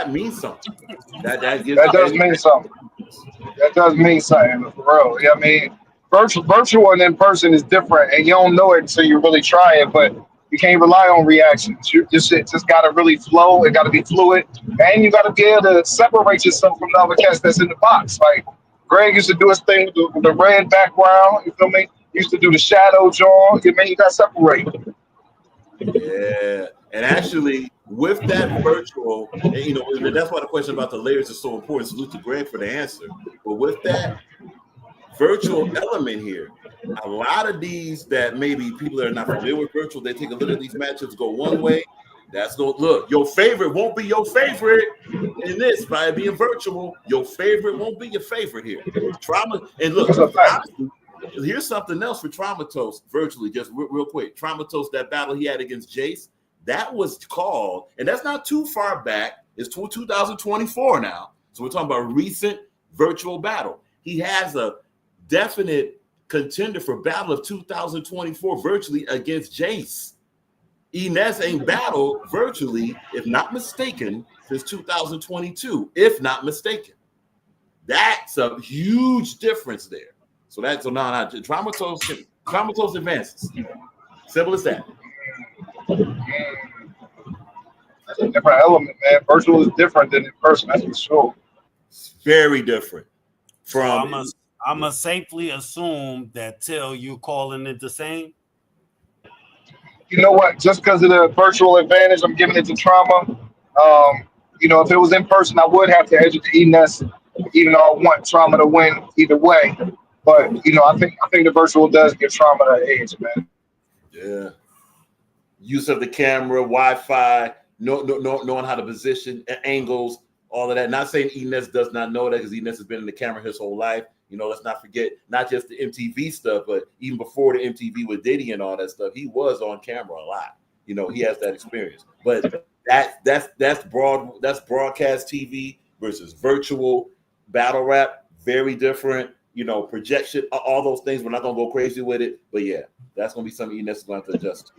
that means something. That gives That does mean something. That does mean something for real. Yeah, I mean, virtual and in person is different, and you don't know it until you really try it. But you can't rely on reactions. Your shit just got to really flow. It got to be fluid, and you got to be able to separate yourself from the other cats that's in the box. Like Greg used to do his thing with the red background. You feel me? He used to do the shadow draw. You mean you got to separate. Yeah, and actually, with that virtual, and, that's why the question about the layers is so important. Salute to Greg for the answer. But with that virtual element here, a lot of these that maybe people that are not familiar with virtual, they take a look at these matchups, go one way. That's going to look, your favorite won't be your favorite in this by being virtual. Your favorite won't be your favorite here. Trauma, and look, honestly, here's something else for Traumatos virtually, just real quick. Traumatos, that battle he had against Jace, that was called, and that's not too far back. It's 2024 now. So we're talking about recent virtual battle. He has a definite contender for battle of 2024 virtually against Jace. Inez ain't battled virtually, if not mistaken, since 2022, if not mistaken. That's a huge difference there. So now Traumatos advances. Simple as that. That's a different element, man. Virtual is different than in person, that's for sure. It's very different. I'm gonna safely assume that till you calling it the same. You know what? Just because of the virtual advantage, I'm giving it to Trauma. If it was in person, I would have to edge it to Enes, even though I want Trauma to win either way. But I think the virtual does give Trauma that edge, man. Yeah. Use of the camera, Wi-Fi, knowing how to position angles, all of that. Not saying Enes does not know that, because Enes has been in the camera his whole life. Let's not forget not just the MTV stuff, but even before the MTV with Diddy and all that stuff, he was on camera a lot. He has that experience. But that's broadcast TV versus virtual battle rap. Very different. Projection, all those things. We're not gonna go crazy with it, but yeah, that's gonna be something Enes is going to have to adjust to.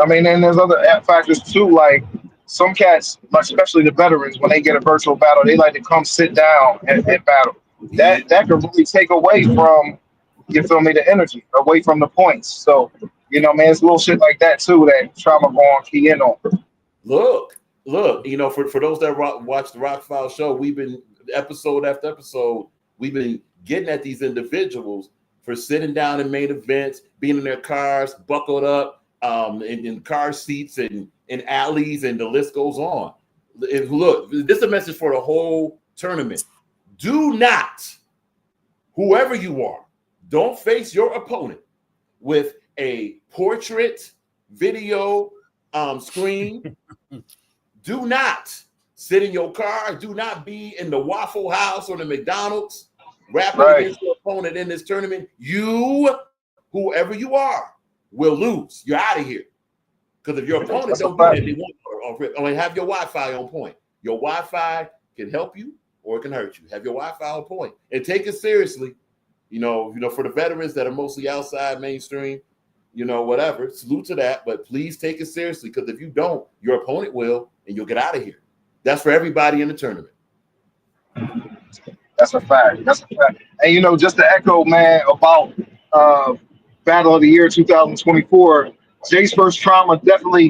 I mean, and there's other factors too, like some cats, especially the veterans, when they get a virtual battle, they like to come sit down and battle. That can really take away from, you feel me, the energy, away from the points. So, man, it's little shit like that too that Trauma going key in on. Look, for those that watch the Rock File show, we've been episode after episode, we've been getting at these individuals for sitting down in main events, being in their cars, buckled up, in car seats and in alleys, and the list goes on. Look, this is a message for the whole tournament. Do not, whoever you are, don't face your opponent with a portrait video screen. Do not sit in your car. Do not be in the Waffle House or the McDonald's rapping against your opponent in this tournament. You, whoever you are, will lose. You're out of here. Because if your opponent don't do that, they won't only have your Wi-Fi on point. Your Wi-Fi can help you or it can hurt you. Have your Wi-Fi on point and take it seriously. For the veterans that are mostly outside mainstream, whatever, salute to that. But please take it seriously, because if you don't, your opponent will, and you'll get out of here. That's for everybody in the tournament. That's a fact. And just to echo, man, about Battle of the Year 2024, Jace vs. Trauma definitely,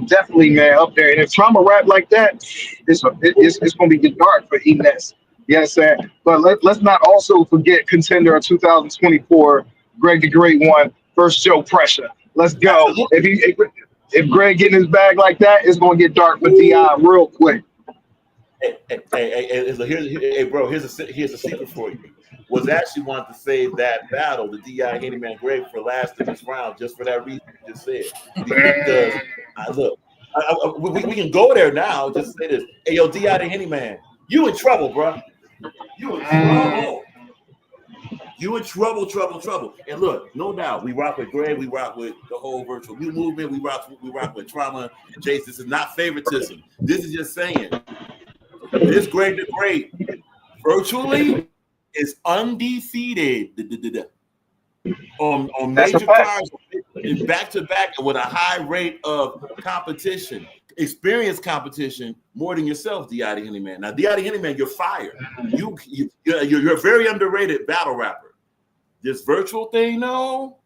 man, up there. And if Trauma rap like that, it's going to be dark for Enes. You know what I'm saying? But let's not also forget contender of 2024, Greg the Great One versus Joe Pressure. Let's go. If Greg getting his bag like that, it's going to get dark for DI real quick. Hey, bro, here's a secret for you. Was actually wanted to save that battle, the DI Handyman Greg, for last in this round, just for that reason you just said. Because we can go there now. Just say this. Hey, yo, DI the Handyman, you in trouble, bro. You in trouble. You in trouble. And look, no doubt, we rock with Greg, we rock with the whole virtual new movement, we rock with Trauma and Jace. This is not favoritism. This is just saying this Greg the Great virtually is undefeated on major cards back to back with a high rate of competition, experienced competition, more than yourself, D.I.D. Hennyman. Now, D.I.D. Hennyman, you're fired. You're a very underrated battle rapper. This virtual thing, no,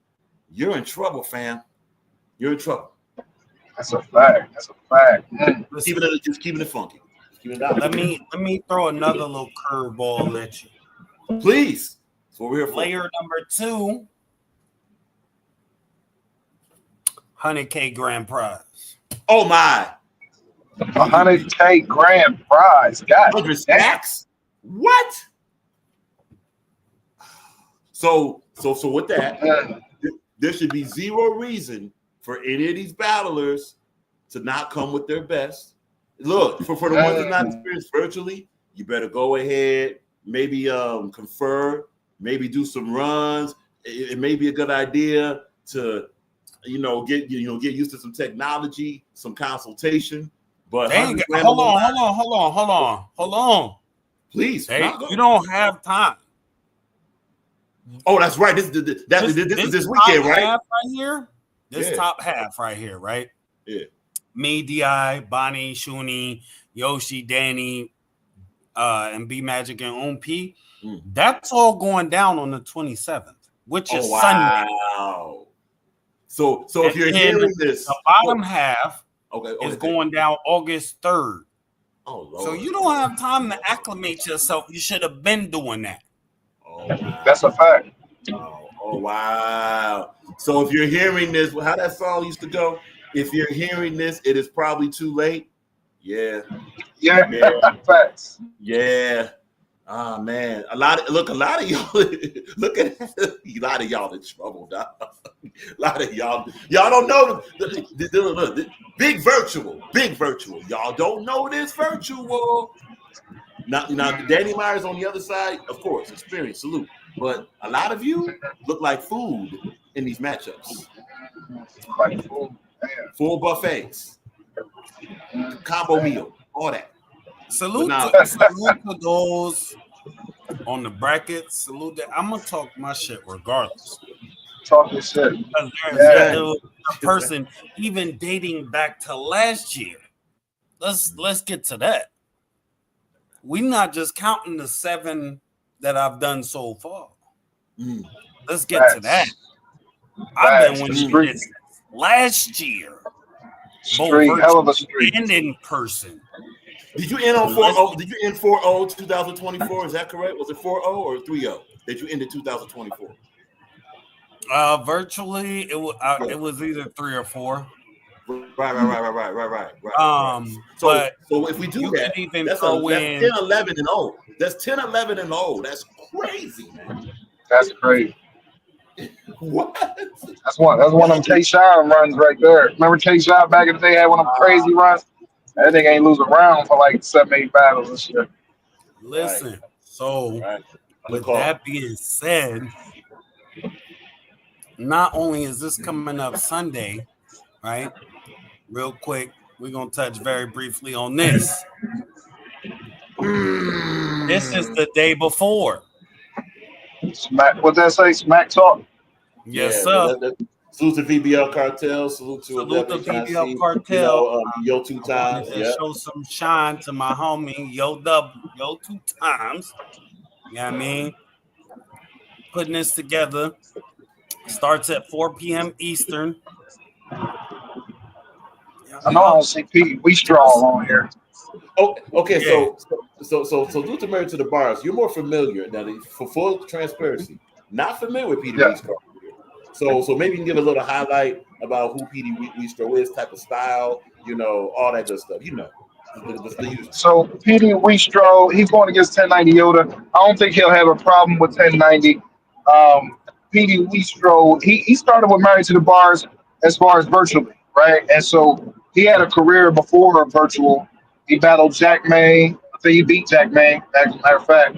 you're in trouble, fam. You're in trouble. That's a fact. Just keeping it funky. Let me throw another little curveball at you. Please. That's what we're here for. Layer number 2, 100K grand prize. Oh my. 100K grand prize. God, 100 stacks. What? So with that, there should be zero reason for any of these battlers to not come with their best. Look, for the ones that not experienced virtually, you better go ahead, maybe confer, maybe do some runs. It may be a good idea to, get used to some technology, some consultation. But dang, hold on. Please, you don't have time. Oh, that's right. This is this weekend, right? Half right here. This top half right here, right? Yeah. Me, Di, Bonnie, Shuni, Yoshi, Danny, and B Magic and OMP. That's all going down on the 27th, which is Sunday. Wow. So if you're hearing this, the bottom half is okay. going down August 3rd. Oh, Lord. So you don't have time to acclimate yourself. You should have been doing that. Oh, wow. That's a fact. Oh, wow. So if you're hearing this, how that song used to go, if you're hearing this, it is probably too late. Yeah. Facts. Yeah. Oh man, a lot of y'all look at a lot of y'all in trouble, dog. A lot of y'all don't know the big virtual. Y'all don't know this virtual. Now Danny Myers on the other side, of course, experience, salute. But a lot of you look like food in these matchups. Like full buffets, combo meal, all that. Salute to those on the brackets. Salute that. I'm gonna talk my shit regardless. Talk your shit. Because there's a person even dating back to last year. Let's get to that. We're not just counting the 7 that I've done so far. Let's get to that. I've been winning this last year. Street, hell of a street. And in person. Did you end on 4-0? Did you end 4-0 2024? Is that correct? Was it 4-0 or 3-0 that you ended 2024? Virtually, it was either 3 or 4. Right. So if we do that, that's 10-11 and 0. That's 10-11 and 0. That's crazy, man. That's crazy. What? That's one of them K-Shine runs right there. Remember K-Shine back in the day had one of them crazy runs? That nigga ain't lose a round for like 7-8 battles and shit. Listen, with that being said, not only is this coming up Sunday, right? Real quick, we're gonna touch very briefly on this. This is the day before. Smack, what that say? Smack talk. Yes, sir. Salute to VBL Cartel. Salute to VBL Cartel. Yo 2 times. Show some shine to my homie. Yo 2 times. You know what I mean? Putting this together. Starts at 4 p.m. Eastern. I know I don't see Pete. We straw on here. Oh, okay. Yeah. So due to Married to the Bars, you're more familiar now. For full transparency, not familiar with Petey Weastro. So maybe you can give a little highlight about who Petey Weastro is, type of style, all that good stuff. So Petey Weastro, he's going against 1090 Yoda. I don't think he'll have a problem with 1090. Petey Weastro, he started with Married to the Bars as far as virtually, right? And so he had a career before virtual. He battled Jack May. I think he beat Jack May, as a matter of fact,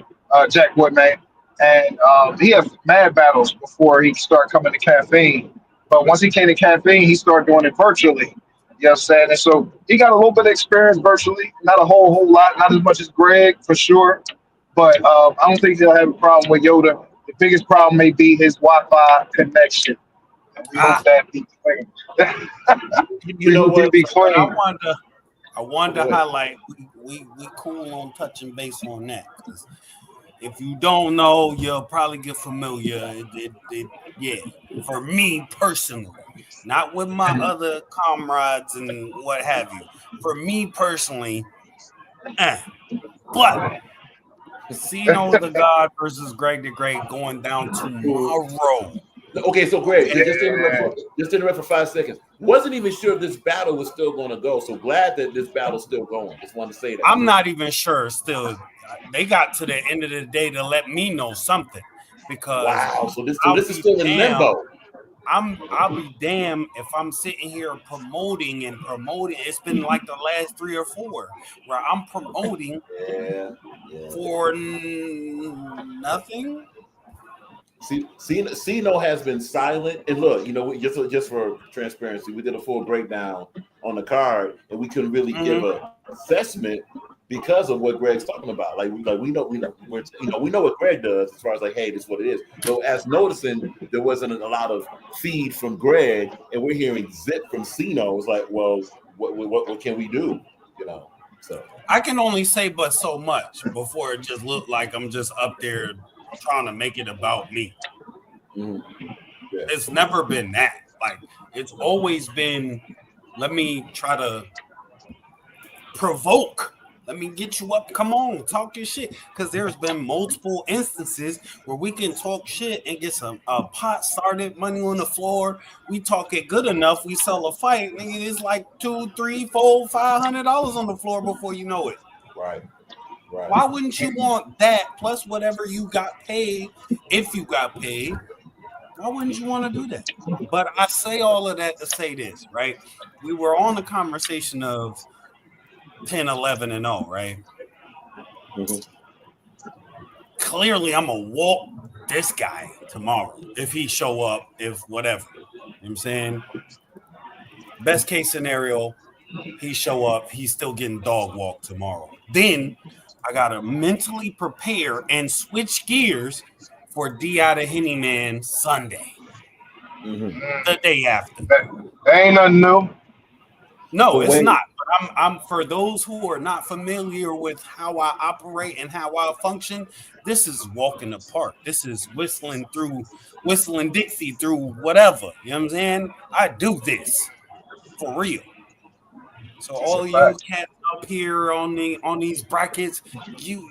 Jack Woodman. And he had mad battles before he started coming to Caffeine. But once he came to Caffeine, he started doing it virtually. You know what I'm saying? And so he got a little bit of experience virtually, not a whole lot, not as much as Greg, for sure. But I don't think he'll have a problem with Yoda. The biggest problem may be his Wi-Fi connection. And we hope that be clean. You know what? I wanted to highlight we cool on touching base on that. If you don't know, you'll probably get familiar. Yeah, for me personally, not with my other comrades and what have you. For me personally, but Casino the God versus Greg the Great going down tomorrow. Okay, so Greg, just interrupt for 5 seconds. Wasn't even sure if this battle was still going to go. So glad that this battle's still going. Just wanted to say that. I'm not even sure still. They got to the end of the day to let me know something because wow. So this is still in limbo. I'll be damned if I'm sitting here promoting. It's been like the last 3 or 4 where I'm promoting for nothing. See, Cino has been silent. And look, just for transparency, we did a full breakdown on the card, and we couldn't really give an assessment because of what Greg's talking about. Like we know what Greg does as far as like, hey, this is what it is. So as noticing, there wasn't a lot of feed from Greg, and we're hearing zip from Cino. It's like, well, what can we do? So I can only say but so much before it just looked like I'm just up there trying to make it about me. Yeah. It's never been that. Like it's always been, let me try to provoke. Let me get you up. Come on, talk your shit. Because there's been multiple instances where we can talk shit and get some pot started, money on the floor. We talk it good enough. We sell a fight. It's like $200, $300, $400, $500 on the floor before you know it. Right. Why wouldn't you want that plus whatever you got paid? If you got paid, why wouldn't you want to do that? But I say all of that to say this, right? We were on the conversation of 10, 11, and 0, right? Mm-hmm. Clearly, I'm going to walk this guy tomorrow if he show up, if whatever. You know what I'm saying? Best case scenario, he show up, he's still getting dog walked tomorrow. Then I got to mentally prepare and switch gears for D.I. the Henny Man Sunday. Mm-hmm. The day after. That ain't nothing new. No, it's not. But I'm for those who are not familiar with how I operate and how I function. This is walking the park. This is whistling Dixie through whatever. You know what I'm saying? I do this for real. So all of you cats up here on these brackets, you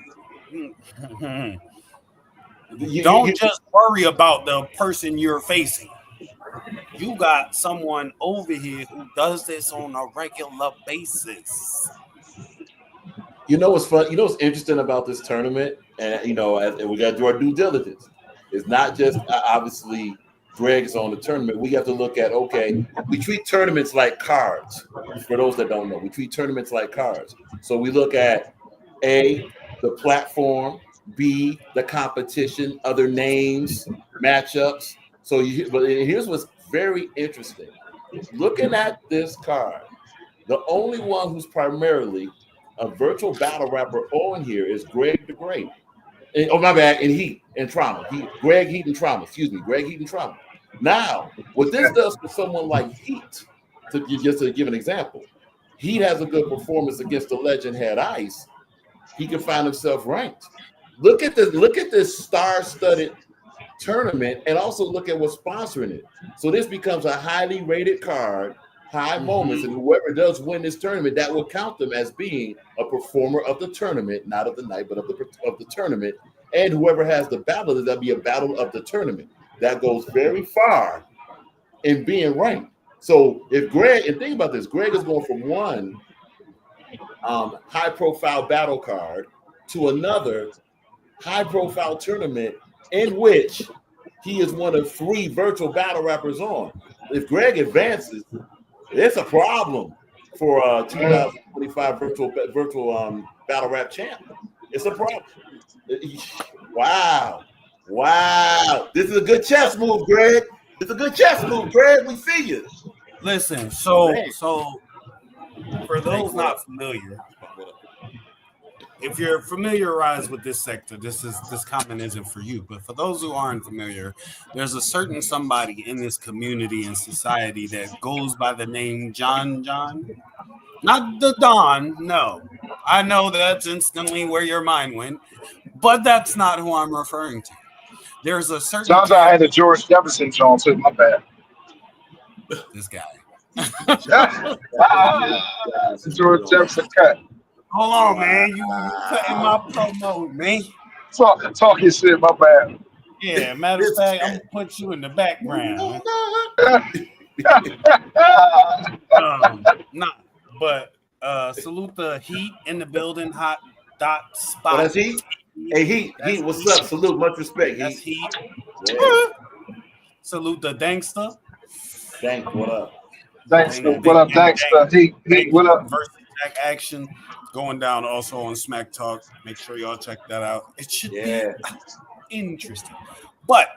don't just worry about the person you're facing. You got someone over here who does this on a regular basis. You know what's fun? You know what's interesting about this tournament? And and we got to do our due diligence. It's not just obviously Greg's on the tournament. We have to look at, okay, we treat tournaments like cards. For those that don't know, we treat tournaments like cards. So we look at A, the platform, B, the competition, other names, matchups. But here's what's very interesting. Looking at this card, the only one who's primarily a virtual battle rapper on here is Greg the Great. My bad, and Heat and Trauma. Greg Heat and Trauma. Excuse me, Greg Heat and Trauma. Now, what this does for someone like Heat, just to give an example, Heat has a good performance against the legend Head Ice. He can find himself ranked. Look at this star-studded tournament, and also look at what's sponsoring it. So this becomes a highly rated card, high moments, and whoever does win this tournament, that will count them as being a performer of the tournament, not of the night, but of the tournament. And whoever has the battle, that'll be a battle of the tournament. That goes very far in being ranked. So if Greg, and think about this, Greg is going from one high-profile battle card to another high-profile tournament in which he is one of 3 virtual battle rappers on. If Greg advances, it's a problem for 2025 virtual battle rap champ. It's a problem. Wow. This is a good chess move, Greg. It's a good chess move, Greg. We see you. Listen, so for those not familiar, if you're familiarized with this sector, this comment isn't for you. But for those who aren't familiar, there's a certain somebody in this community and society that goes by the name John. Not the Don, no. I know that's instantly where your mind went, but that's not who I'm referring to. There's a certain Sounds like I had a George Jefferson Jones too. My bad. This guy. George Jefferson cut. Hold on, man. You cutting my promo, man. Talk your shit. My bad. Yeah, matter of fact, I'm gonna put you in the background. Nah, but salute the Heat in the building, hot dot spot. Oh, that's Heat. Hey, Heat, what's Heat. up? Salute, much respect. That's Heat. Yeah. Salute the Dankster. Thank, what up? Dankster, what up, Dankster? Heat, what up? Versus Jack action going down also on Smack Talk. Make sure y'all check that out. It should be interesting. But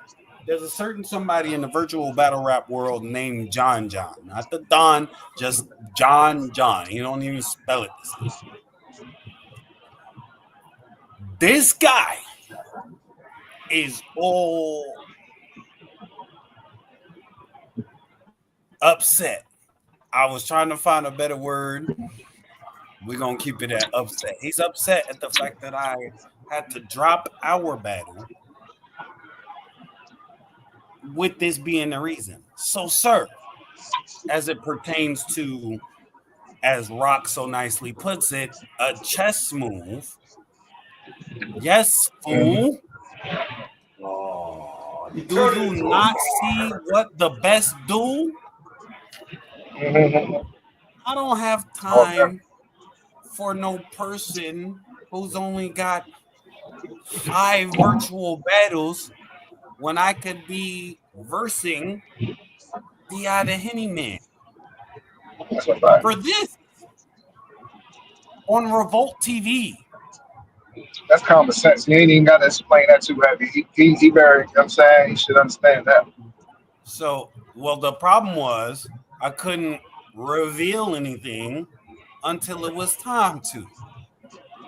there's a certain somebody in the virtual battle rap world named John. Not the Don, just John. You don't even spell it. This guy is all upset. I was trying to find a better word. We're going to keep it at upset. He's upset at the fact that I had to drop our battle with this being the reason. So, sir, as it pertains to, as Rock so nicely puts it, a chess move. Yes, fool. Oh, Do you not see what the best do? I don't have time for no person who's only got 5 virtual battles when I could be versing the Outta Henny Man. For this on Revolt TV. That's common sense. He ain't even got to explain that too heavy. He very, you know what I'm saying? He should understand that. So, well, the problem was I couldn't reveal anything until it was time to.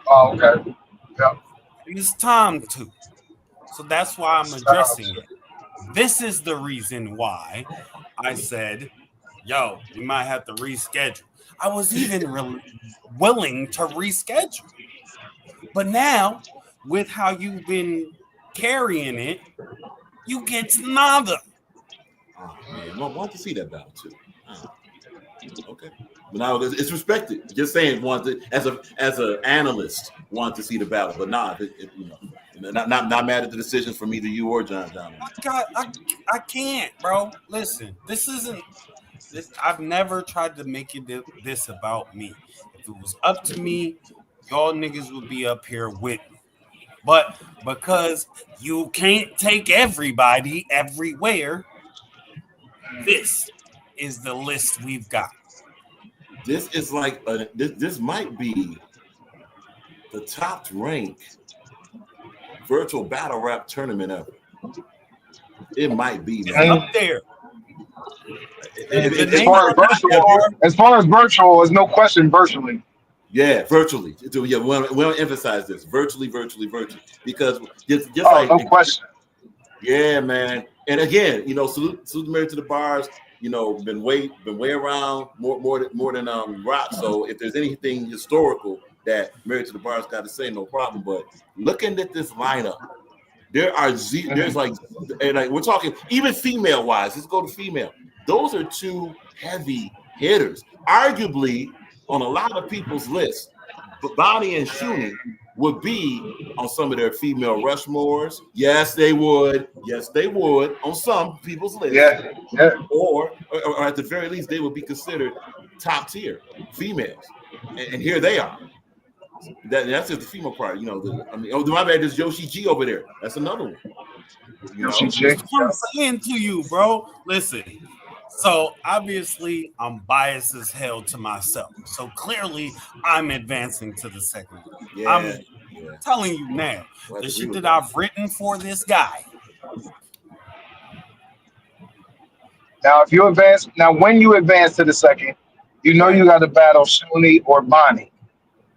Oh, okay. Yeah. It's time to. So that's why I'm addressing it. This is the reason why I said, yo, you might have to reschedule. I was even willing to reschedule. But now, with how you've been carrying it, you get nada. Oh, man. I want to see that battle too. Okay. But now it's respected. Just saying, as an analyst, want to see the battle, but not mad at the decisions from either you or John. I can't, bro. Listen, this isn't. I've never tried to make it this about me. If it was up to me, y'all niggas would be up here with me. But because you can't take everybody everywhere, this is the list we've got. This is like this might be the top ranked virtual battle rap tournament ever. It might be, man. Up there. As far as virtual, there's no question virtually. Yeah, virtually. Yeah, we want to emphasize this. Virtually. Because just no question. Yeah, man. And again, salute Married to the Bars. Been way around more than Rock. So if there's anything historical that Married to the Bars got to say, no problem. But looking at this lineup, there's we're talking even female wise. Let's go to female. Those are 2 heavy hitters. Arguably, on a lot of people's lists, Bonnie and Shuni would be on some of their female Rushmores. Yes, they would. On some people's lists. Yeah. Or at the very least, they would be considered top tier females. And here they are. That's just the female part. My bad, there's Yoshi G over there. That's another one. Yoshi G. I'm saying to you, bro. Listen. So obviously I'm biased as hell to myself. So clearly I'm advancing to the second one. Yeah, I'm telling you now, the shit that I've written for this guy. Now, when you advance to the second, you got to battle Shuni or Bonnie.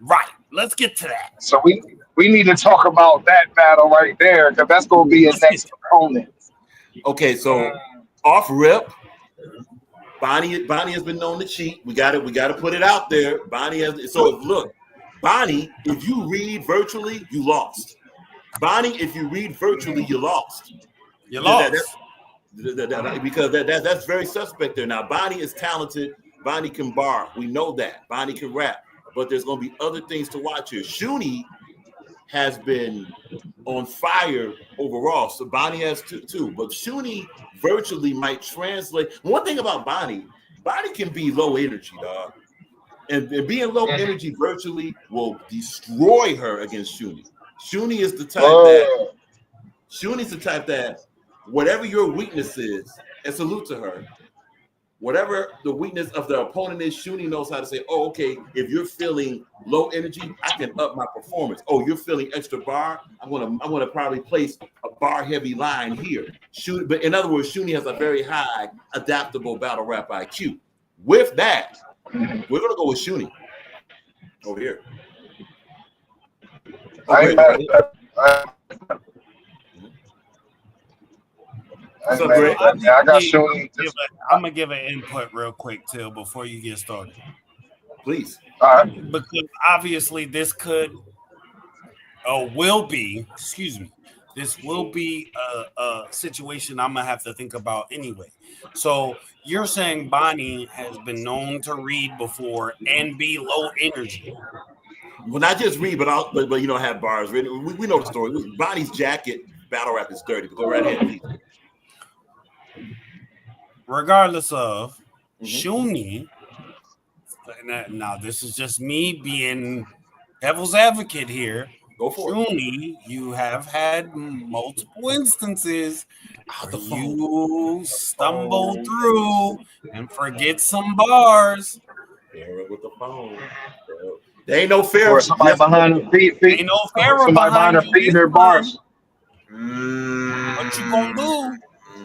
Right. Let's get to that. So we need to talk about that battle right there because that's going to be his next opponent. Okay, so off rip, Bonnie has been known to cheat. We got to put it out there. Bonnie has. So look, Bonnie, if you read virtually, you lost. Bonnie, if you read virtually, you lost. You lost. Because that's very suspect there. Now, Bonnie is talented. Bonnie can bar. We know that. Bonnie can rap. But there's going to be other things to watch here. Shuni has been on fire overall. So Bonnie has too. But Shuni virtually might translate. One thing about Bonnie can be low energy, dog. And being low energy virtually will destroy her against Shuni. Shuni's the type that whatever your weakness is, and salute to her, whatever the weakness of the opponent is, Shuni knows how to say, oh, okay, if you're feeling low energy, I can up my performance. Oh, you're feeling extra bar, I'm gonna probably place a bar heavy line here. But in other words, Shuni has a very high adaptable battle rap IQ. With that, we're gonna go with Shuni over here. I got Shuni. I'm gonna give an input real quick, Till, before you get started. Please. All right. Because obviously this will be a situation I'm gonna have to think about anyway. So you're saying Bonnie has been known to read before and be low energy. Well, not just read, but have bars written. We know the story. Bonnie's jacket battle rap is dirty, but go right ahead, please. Regardless of Shuni, now this is just me being devil's advocate here. Go for Shuni, you have had multiple instances where you stumble through and forget some bars. With the phone. There ain't no fair. Or somebody behind the feet. Ain't no fair behind her feet their bars. What you gonna do?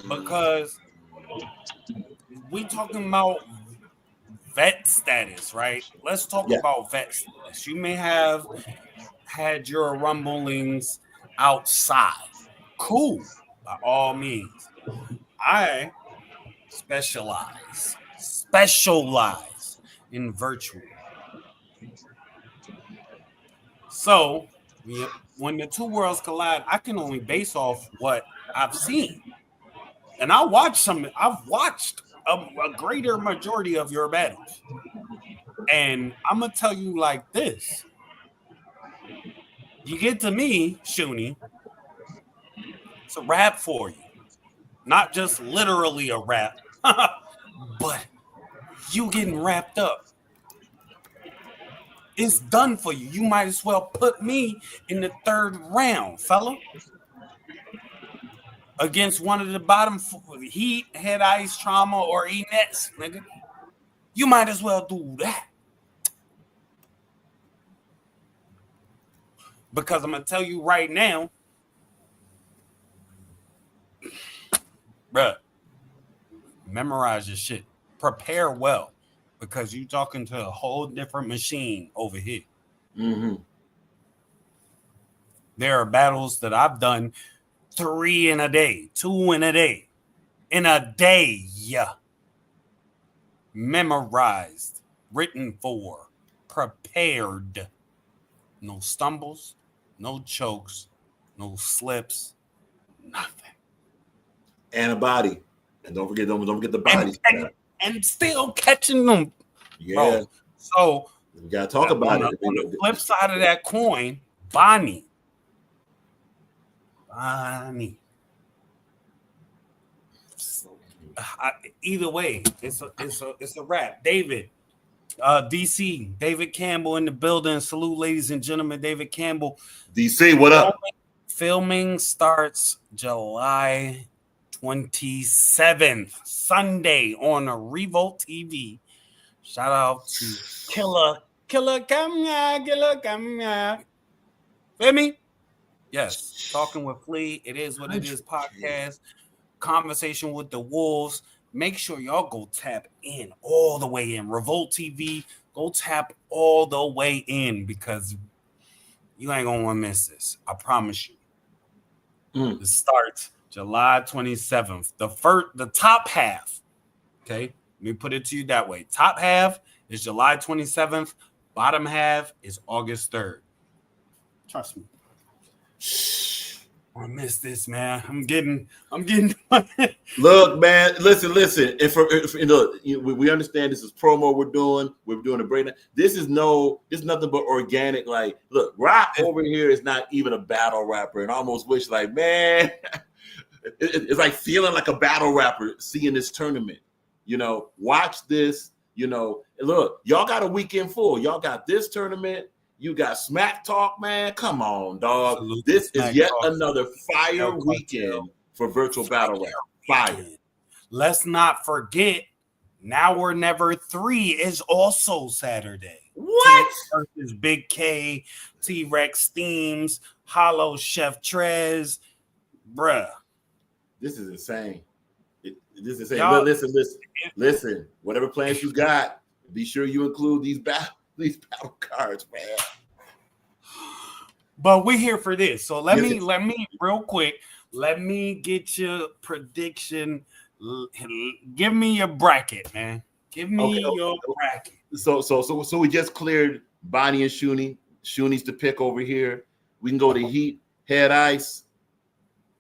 Because we talking about vet status, right? Let's talk about vet status. You may have had your rumblings outside. Cool, by all means. I specialize in virtual. So when the two worlds collide, I can only base off what I've seen. And I've watched a greater majority of your battles. And I'm going to tell you like this. You get to me, Shuni, it's a rap for you. Not just literally a rap, but you getting wrapped up. It's done for you. You might as well put me in the third round, fella. Against one of the bottom Heat, Head Ice, Trauma, or E-Nets, nigga. You might as well do that. Because I'm going to tell you right now, bruh, memorize your shit. Prepare well. Because you're talking to a whole different machine over here. Mm-hmm. There are battles that I've done 3 in a day, 2 in a day. In a day, yeah. Memorized, written for, prepared. No stumbles, no chokes, no slips, nothing. And a body. And don't forget the bodies. And still catching them. Yeah. Bro. So we gotta talk about it. On the flip side of that coin, Bonnie. Either way, it's a wrap. David, DC, David Campbell in the building. Salute, ladies and gentlemen. David Campbell. DC, what up? Filming starts July 27th, Sunday on Revolt TV. Shout out to Killa, come here. Feel me? Yes. Talking with Flea. It is what it is podcast. Conversation with the Wolves. Make sure y'all go tap in all the way in. Revolt TV. Go tap all the way in because you ain't gonna want to miss this. I promise you. It starts July 27th. The top half, okay, Let me put it to you that way. Top half is July 27th. Bottom half is August 3rd. Trust me. I miss this, man. I'm getting. Look, man. Listen. If look, we understand this is promo. We're doing a breakdown. This is nothing but organic. Like, look, Rock over here is not even a battle rapper, and I almost wish, like, man, it's like feeling like a battle rapper seeing this tournament. Watch this. Look, y'all got a weekend full. Y'all got this tournament. You got Smack Talk, man. Come on, dog. Absolutely. This is yet another fire weekend for virtual battle rap. Fire. Let's not forget, Now or Never 3 is also Saturday. What? Versus Big K, T-Rex Steams, Hollow Chef Trez. Bruh. This is insane. This is insane. But listen. Whatever plans you got, be sure you include these battle cards, man. But we're here for this. So let me real quick. Let me get your prediction. Give me your bracket, man. Give me your bracket. So we just cleared Bonnie and Shuni. Shuni's the pick over here. We can go to Heat, Head Ice.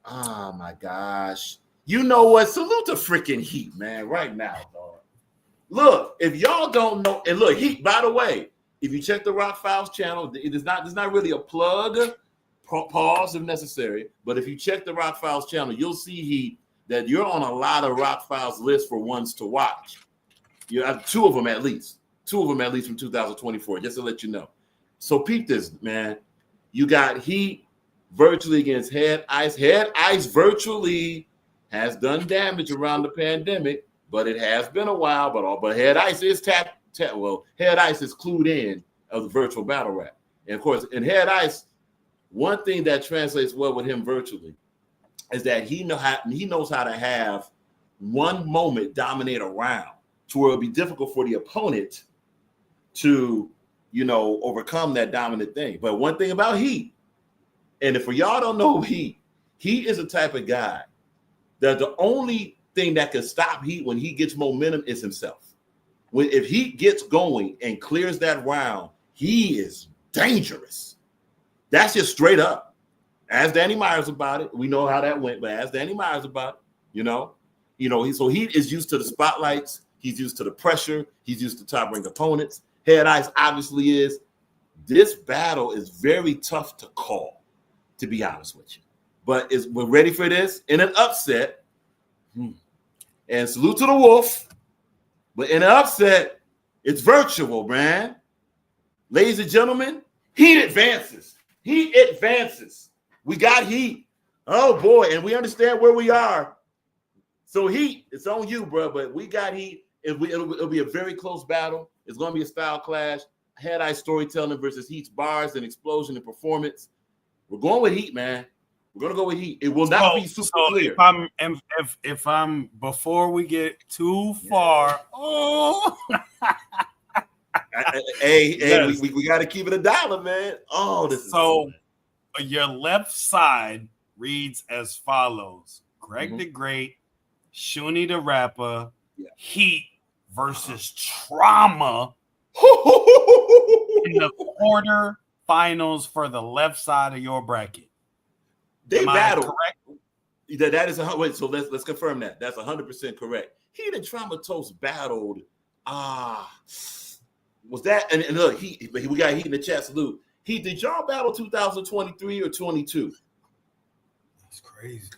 Oh my gosh. You know what? Salute to freaking Heat, man, right now, dog. Look, if y'all don't know, and look, Heat, by the way, if you check the Rock Files channel, there's not really a plug, pause if necessary, but if you check the Rock Files channel, you'll see, Heat, that you're on a lot of Rock Files lists for ones to watch. You have two of them at least from 2024, just to let you know. So peep this, man. You got Heat virtually against Head Ice. Head Ice virtually has done damage around the pandemic, but it has been a while. But Head Ice is Head Ice is clued in of the virtual battle rap. And of course, in Head Ice, one thing that translates well with him virtually is that he knows how to have one moment dominate a round to where it'll be difficult for the opponent to, overcome that dominant thing. But one thing about Heat, and if for y'all don't know Heat is the type of guy that the only thing that can stop Heat when he gets momentum is himself. If Heat gets going and clears that round, he is dangerous. That's just straight up. Ask Danny Myers about it. We know how that went, but ask Danny Myers about it. So Heat is used to the spotlights. He's used to the pressure. He's used to top rank opponents. Head Ice obviously is. This battle is very tough to call, to be honest with you. But we're ready for this in an upset. And salute to the Wolf. But in an upset, it's virtual, man. Ladies and gentlemen, Heat advances. Heat advances. We got Heat. Oh, boy. And we understand where we are. So Heat, it's on you, bro. But we got Heat. It'll be a very close battle. It's going to be a style clash. Head Ice storytelling versus Heat's bars and explosion and performance. We're going with Heat, man. We're going to go with Heat. It will not be super clear. If I'm before we get too far, Hey, we got to keep it $1, man. Oh, this is so your left side reads as follows: Greg the Great, Shuni the Rapper, Heat versus Trauma in the quarter finals for the left side of your bracket. They battle. Correct? That is wait. So let's confirm that. That's 100% correct. Heat and Trauma Toast battled. Was that? And look, we got Heat in the chat. Salute. Heat, did y'all battle 2023 or 22? That's crazy.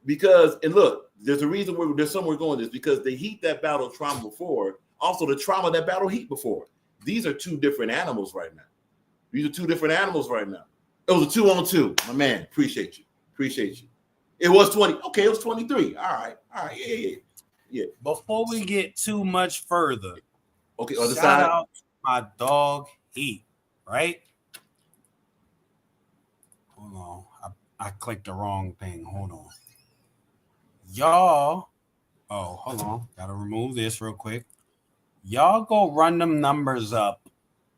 Because look, there's a reason there's somewhere going this because the Heat that battled Trauma before, also the Trauma that battled Heat before. These are two different animals right now. It was a 2-on-2. My man, appreciate you. It was 20. Okay, it was 23. All right. Yeah. Before we get too much further, okay, other shout side. out to my dog Heat, right? Hold on. I clicked the wrong thing. Hold on. Y'all, hold on. Gotta remove this real quick. Y'all go run them numbers up.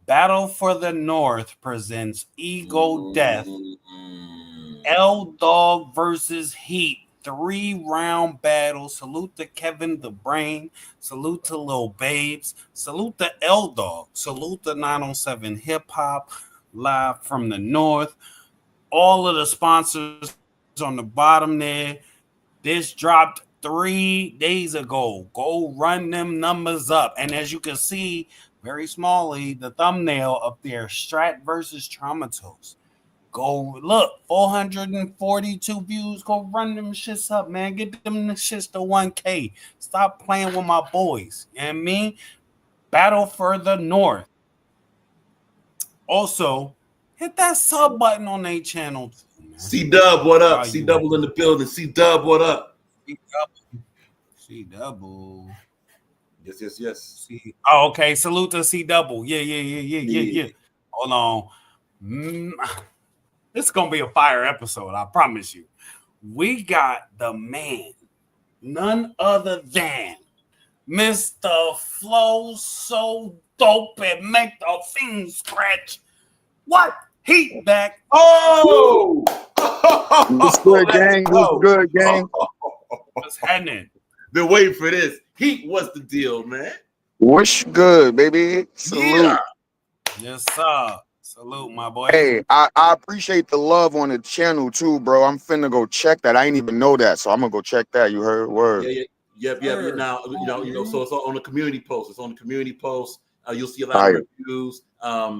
Battle for the North presents Ego Death. L Dog versus Heat 3-round battle. Salute to Kevin the Brain. Salute to Lil Babes. Salute to L Dog. Salute to 907 Hip Hop live from the North. All of the sponsors on the bottom there. This dropped 3 days ago. Go run them numbers up. And as you can see, very smallly, the thumbnail up there, Strat versus Traumatos. Go look, 442 views. Go run them shits up, man. Get them shits to 1K. Stop playing with my boys. You know what I mean? Battle for the North. Also, hit that sub button on their channel too, man. C-Dub, what up? C-Double in the building. C-Dub, what up? C-Double. Yes. Oh, okay. Salute to C-Double. Yeah. Hold on. This is going to be a fire episode, I promise you. We got the man, none other than Mr. Flow So Dope and make the fiends scratch. What? Heat back. Oh! What's good, gang? What's good, gang? What's happening? Been waiting for this. Heat, what's the deal, man? What's good, baby? Salute. Yeah. Yes, sir. Salute, my boy. Hey, I appreciate the love on the channel too, bro. I'm finna go check that. I ain't even know that, so I'm gonna go check that. You heard? Word. Yeah. Now, so it's on the community post. It's on the community post. You'll see a lot of reviews.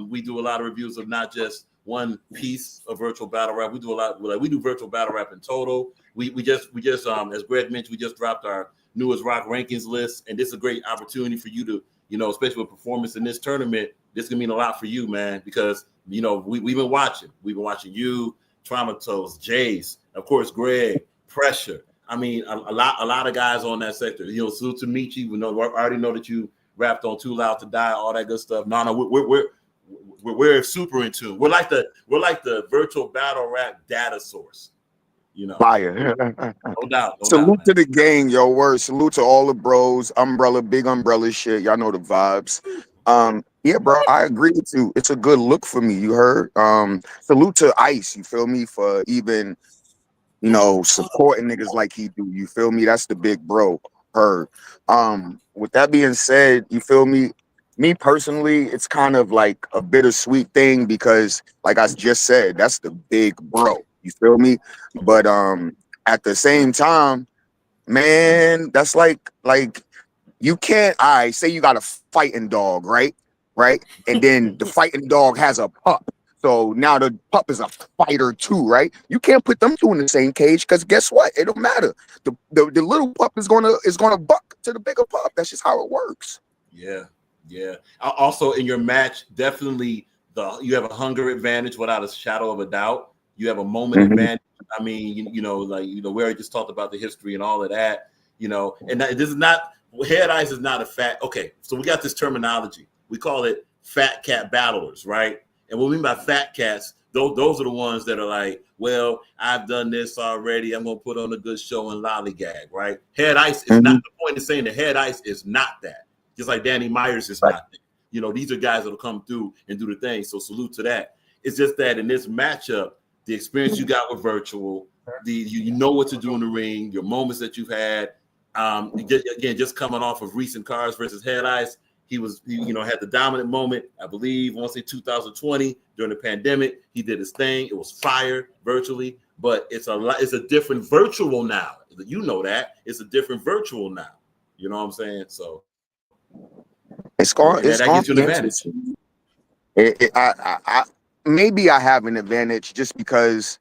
We do a lot of reviews of not just one piece of virtual battle rap. We do a lot. We do virtual battle rap in total. We just as Greg mentioned, we just dropped our newest rock rankings list, and this is a great opportunity for you to, especially with performance in this tournament. This can mean a lot for you, man, because we've been watching. We've been watching you, Traumatos, Jace, of course, Greg, Pressure. I mean, a lot of guys on that sector. Salute to Michi. I already know that you rapped on Too Loud to Die, all that good stuff. No, we're super in tune. We're like the virtual battle rap data source. Fire. No doubt. Salute to the gang, yo. Word. Salute to all the bros. Big umbrella shit. Y'all know the vibes. Yeah, bro, I agree with you. It's a good look for me. You heard? Salute to Ice. You feel me? For even, supporting niggas like he do. You feel me? That's the big bro. Heard. With that being said, you feel me? Me personally, it's kind of like a bittersweet thing because, like I just said, that's the big bro. You feel me? But at the same time, man, that's like you can't. I say you got a fighting dog, right? And then the fighting dog has a pup. So now the pup is a fighter too, right? You can't put them two in the same cage because guess what? It don't matter. The little pup is gonna buck to the bigger pup. That's just how it works. Yeah. Also, in your match, definitely you have a hunger advantage without a shadow of a doubt. You have a moment advantage. I mean, we already just talked about the history and all of that. And this is not head ice is not a fat. Okay, so we got this terminology. We call it fat cat battlers, right? And what we mean by fat cats, those are the ones that are like, well, I've done this already. I'm gonna put on a good show and lollygag, right? Head ice is not the point of saying the head ice is not that. Just like Danny Myers is not that. These are guys that'll come through and do the thing. So salute to that. It's just that in this matchup, the experience you got with virtual, you know what to do in the ring, your moments that you've had. Again, just coming off of recent Cars versus Head Ice, he had the dominant moment. I believe, I want to say 2020 during the pandemic. He did his thing. It was fire virtually, but it's a different virtual now. You know that it's a different virtual now. You know what I'm saying? So that gives you an advantage. Maybe I have an advantage just because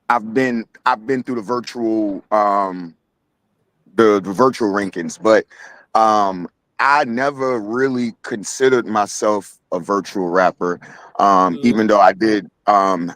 I've been through the virtual the virtual rankings, but I never really considered myself a virtual rapper, even though I did have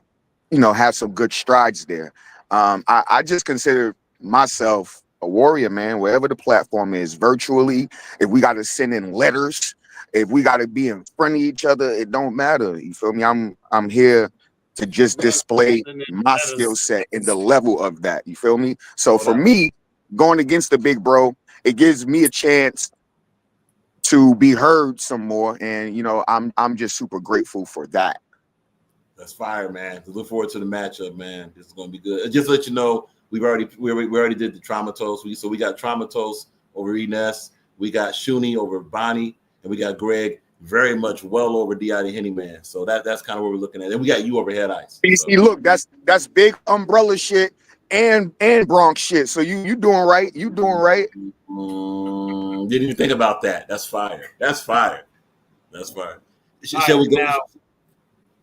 some good strides there. I just consider myself a warrior, man, wherever the platform is virtually. If we got to send in letters, if we got to be in front of each other, it don't matter. You feel me? I'm here to just display my skill set and the level of that. You feel me? So for me, going against the big bro, it gives me a chance to be heard some more, and I'm just super grateful for that. That's fire, man. Look forward to the matchup, man. This is gonna be good. Just to let you know, we already did the Traumatos. So we got Traumatos over Ines. We got Shuni over Bonnie, and we got Greg very much well over D.I.D. Henny Man. So that's kind of what we're looking at. And we got you over Head Ice. So. Look, that's big umbrella shit and Bronx shit. So you doing right. You doing right. Didn't even think about that. That's fire. That's fire. Shall we go? Now,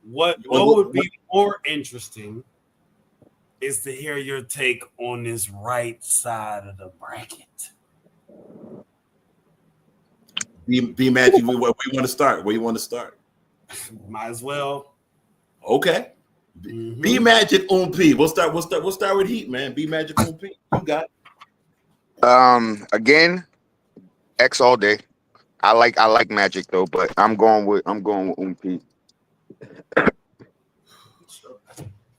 what would be more interesting is to hear your take on this right side of the bracket. Be Magic. Where you want to start? Where you want to start? Might as well. Okay. Mm-hmm. Be Magic on P. We'll start with Heat, man. Be Magic on P. You got it. Again, X all day. I like Magic though, but I'm going with P.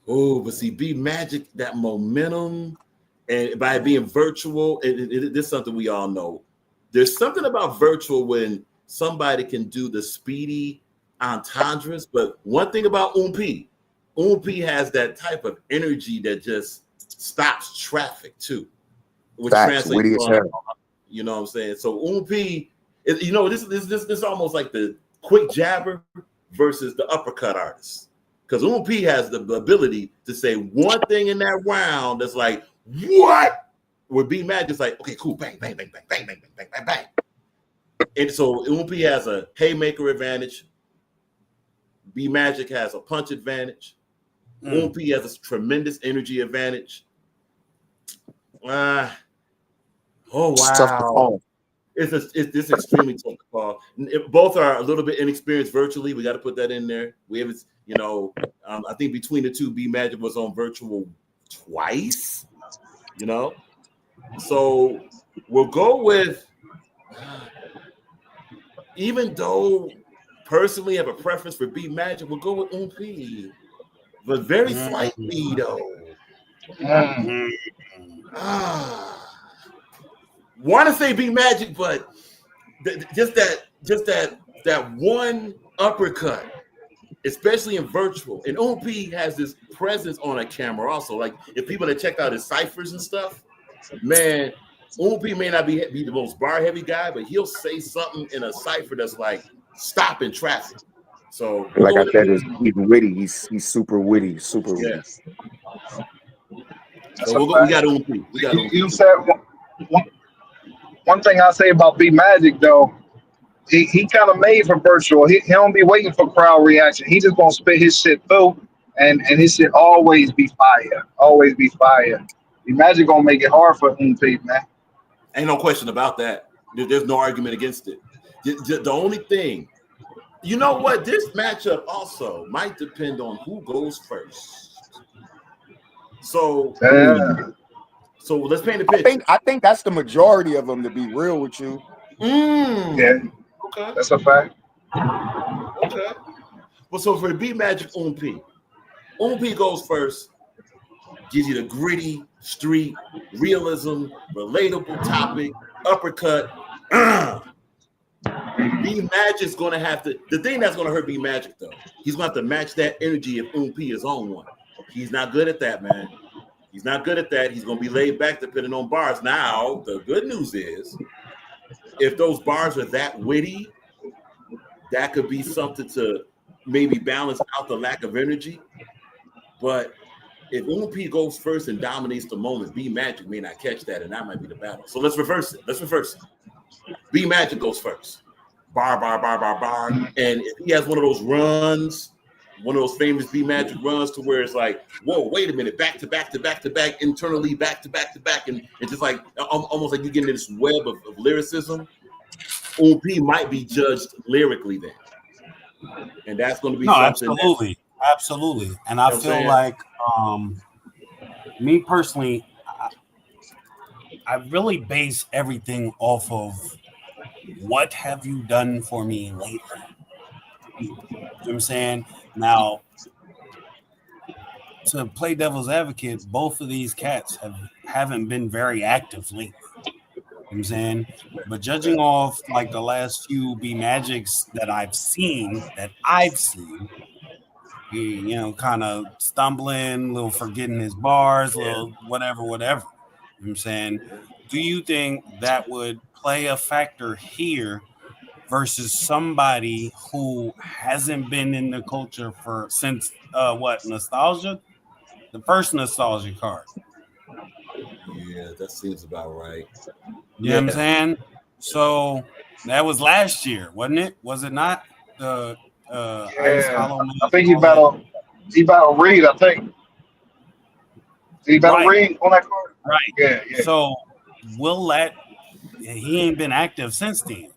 Oh, but see, Be Magic, that momentum, and by being virtual, this is something we all know. There's something about virtual when somebody can do the speedy entendres, but one thing about Ump has that type of energy that just stops traffic too. Which translates, you know what I'm saying? So Ump, this is almost like the quick jabber versus the uppercut artist. Because Ump has the ability to say one thing in that round that's like, what? With B Magic, it's like, okay, cool, bang, bang, bang, bang, bang, bang, bang, bang, bang. And so Ump has a haymaker advantage. B Magic has a punch advantage. Ump has a tremendous energy advantage. Oh wow. It's extremely tough to call. Both are a little bit inexperienced virtually. We got to put that in there. We haven't, I think between the two, B Magic was on virtual twice. So we'll go with, even though personally I have a preference for B Magic, we'll go with Ump, but very slightly though. Want to say B Magic, but just that one uppercut, especially in virtual. And Ump has this presence on a camera also. Like if people that check out his ciphers and stuff, man, Ump may not be the most bar heavy guy, but he'll say something in a cipher that's like stopping traffic. So like I said, he's witty. He's super witty, witty. So we got Ump. You said one thing I say about B Magic though, he kind of made for virtual. He don't be waiting for crowd reaction. He just gonna spit his shit through, and his shit always be fire. Always be fire. B Magic gonna make it hard for Ump, man. Ain't no question about that. There's no argument against it. The only thing, you know what? This matchup also might depend on who goes first. So. So let's paint a picture. I think that's the majority of them, to be real with you. Yeah. Okay. That's a fact. Okay. Well, so for the B Magic Ump goes first, gives you the gritty, street, realism, relatable topic, uppercut. B Magic's gonna have to, the thing that's gonna hurt B Magic though, he's gonna have to match that energy if Ump is on one. He's not good at that, man. He's not good at that. He's going to be laid back depending on bars. Now, the good news is, if those bars are that witty, that could be something to maybe balance out the lack of energy. But if Ump goes first and dominates the moment, B Magic may not catch that, and that might be the battle. So let's reverse it. B Magic goes first. Bar. And if he has one of those runs, one of those famous B Magic runs to where it's like, whoa, wait a minute, back to back, internally, back to back, and just like almost like you get into this web of lyricism. Ump might be judged lyrically then, and that's going to be something. Absolutely. And I feel like, me personally, I really base everything off of what have you done for me lately. You know what I'm saying? Now, to play devil's advocate, both of these cats haven't been very active lately. You know what I'm saying? But judging off like the last few B Magics that I've seen, He, kind of stumbling, little forgetting his bars, little whatever. You know what I'm saying? Do you think that would play a factor here versus somebody who hasn't been in the culture since nostalgia? The first nostalgia card. Yeah, that seems about right. You know what I'm saying? So that was last year, wasn't it? Was it not? The Ice Yeah, Hollow Man, I think all that. he battled Reed. I think he battled Right, Reed on that card. right. Yeah. So will that he ain't been active since then? You know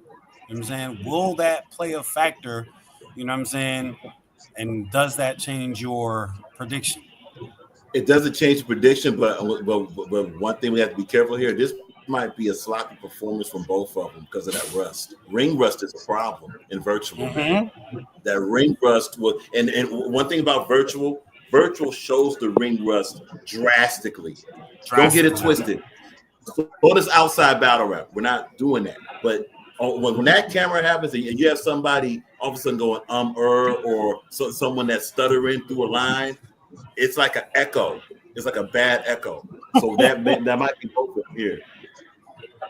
what I'm saying? Will that play a factor? You know what I'm saying? And does that change your prediction? It doesn't change the prediction, but one thing we have to be careful here. This might be a sloppy performance from both of them because of that rust. Ring rust is a problem in virtual. Man. That ring rust was, and one thing about virtual shows the ring rust drastically. Don't get it twisted. So this outside battle rap, we're not doing that. But when that camera happens and you have somebody all of a sudden going or someone that's stuttering through a line, it's like an echo. It's like a bad echo. So that might be both here.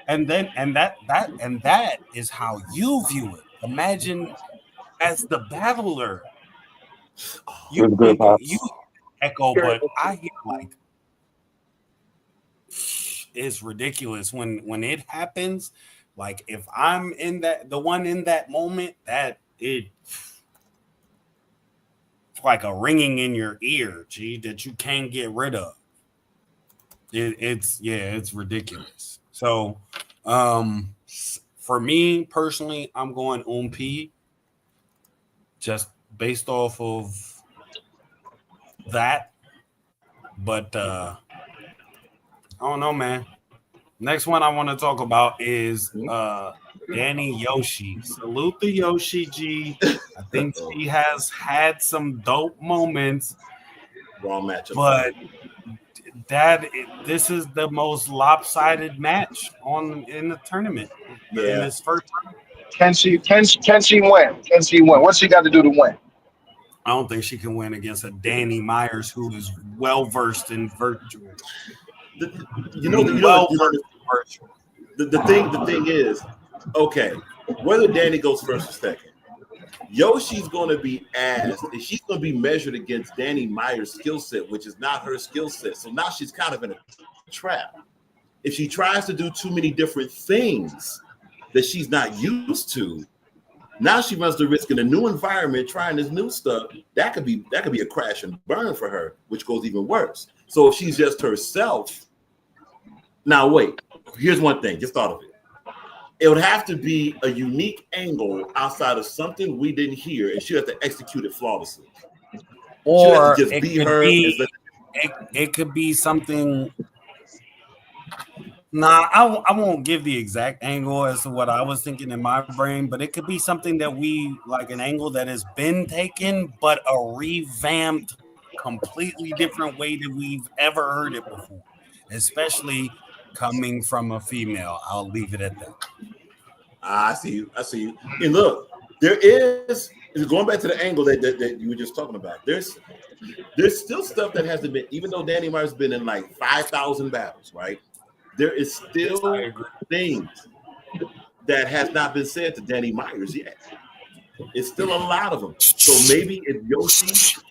And that is how you view it. Imagine as the battler, you echo, but I hear like it's ridiculous when it happens. Like if I'm the one in that moment, it's like a ringing in your ear, that you can't get rid of. It's ridiculous. So, for me personally, I'm going P, just based off of that. But I don't know, man. Next one I want to talk about is Danny Yoshi. Salute the Yoshi G. I think she has had some dope moments. Wrong matchup. But this is the most lopsided match in the tournament. Yeah. In this first time. Can she win? Can she win? What's she got to do to win? I don't think she can win against a Danny Myers who is well versed in virtual. The thing is, okay, whether Danny goes first or second, Yoshi's going to be asked, and she's going to be measured against Danny Myers' skill set, which is not her skill set. So now she's kind of in a trap. If she tries to do too many different things that she's not used to, now she runs the risk in a new environment, trying this new stuff. That could be a crash and burn for her, which goes even worse. So if she's just herself, now wait. Here's one thing. Just thought of it. It would have to be a unique angle outside of something we didn't hear, and she have to execute it flawlessly. Or just it be could her. It could be something. Nah, I won't give the exact angle as to what I was thinking in my brain, but it could be something that an angle that has been taken, but a revamped, completely different way than we've ever heard it before, especially coming from a female. I'll leave it at that. I see you. And look, there is going back to the angle that you were just talking about. There's still stuff that hasn't been, even though Danny Myers has been in like 5,000 battles, right? There is still things that has not been said to Danny Myers yet. It's still a lot of them. So maybe if Yoshi,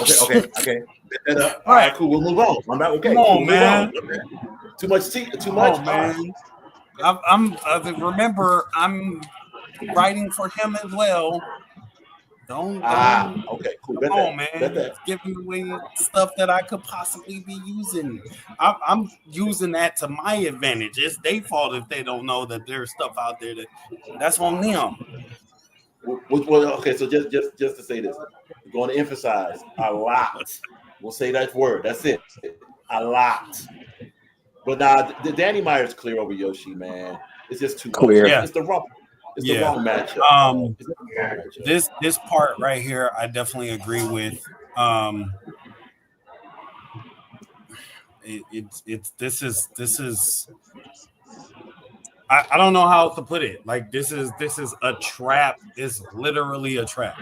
okay, get that up. All right, cool. We'll move on. I'm not okay. Come on, man. Okay. Too much. Oh, man. Remember, I'm writing for him as well. Don't okay, cool. Come on, man. Giving away stuff that I could possibly be using. I'm using that to my advantage. It's their fault if they don't know that there's stuff out there that's on them. Well, okay, so just to say this, we're going to emphasize a lot. We'll say that word. That's it. A lot. But now the Danny Myers clear over Yoshi, man. It's just too clear. Yeah. It's the wrong matchup. This part right here, I definitely agree with. This is. I don't know how to put it. Like this is a trap. It's literally a trap.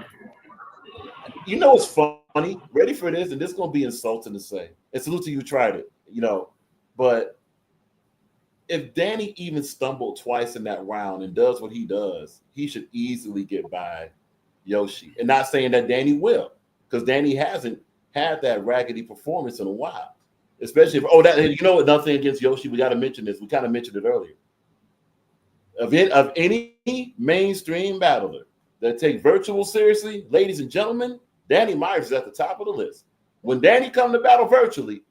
You know what's funny? Ready for this, and this is gonna be insulting to say. And salute to you, tried it, but if Danny even stumbled twice in that round and does what he does, he should easily get by Yoshi. And not saying that Danny will, because Danny hasn't had that raggedy performance in a while. Especially if another thing against Yoshi, we got to mention this. We kind of mentioned it earlier. Of any mainstream battler that take virtual seriously, ladies and gentlemen, Danny Myers is at the top of the list. When Danny come to battle virtually,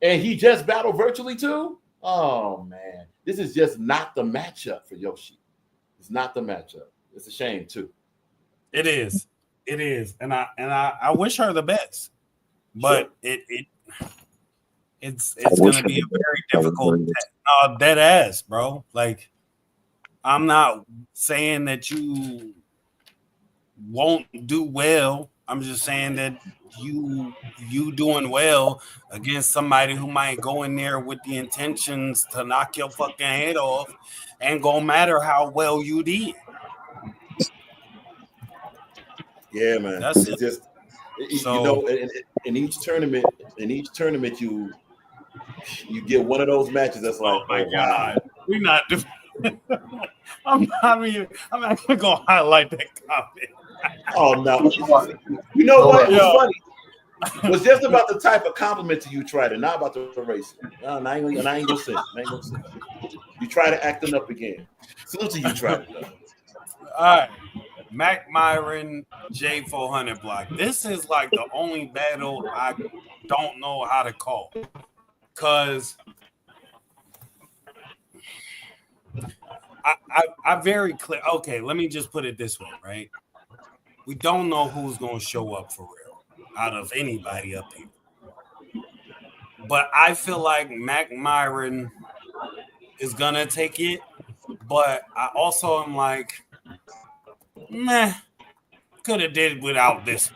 and he just battled virtually too, oh man, this is just not the matchup for Yoshi. It's not the matchup. It's a shame too. It is, and I wish her the best, but Sure. it's going to be a very difficult dead ass, bro. Like, I'm not saying that you won't do well. I'm just saying that you doing well against somebody who might go in there with the intentions to knock your fucking head off, ain't gonna matter how well you did. Yeah, man. That's it's it. just So, in each tournament, you get one of those matches that's like, oh my wow. God, we're not doing. I'm not gonna highlight that comment. Oh no! You know what? It was funny. It was just about the type of compliment to you, tried it, not about the race. No, I ain't gonna say it. You try to acting up again. Salute to you, tried it though. All right, Mac Myron J400 block. This is like the only battle I don't know how to call, because I very clear. Okay, let me just put it this way, right? We don't know who's gonna show up for real out of anybody up here, but I feel like Mac Myron is gonna take it. But I also am like, meh, could have did without this.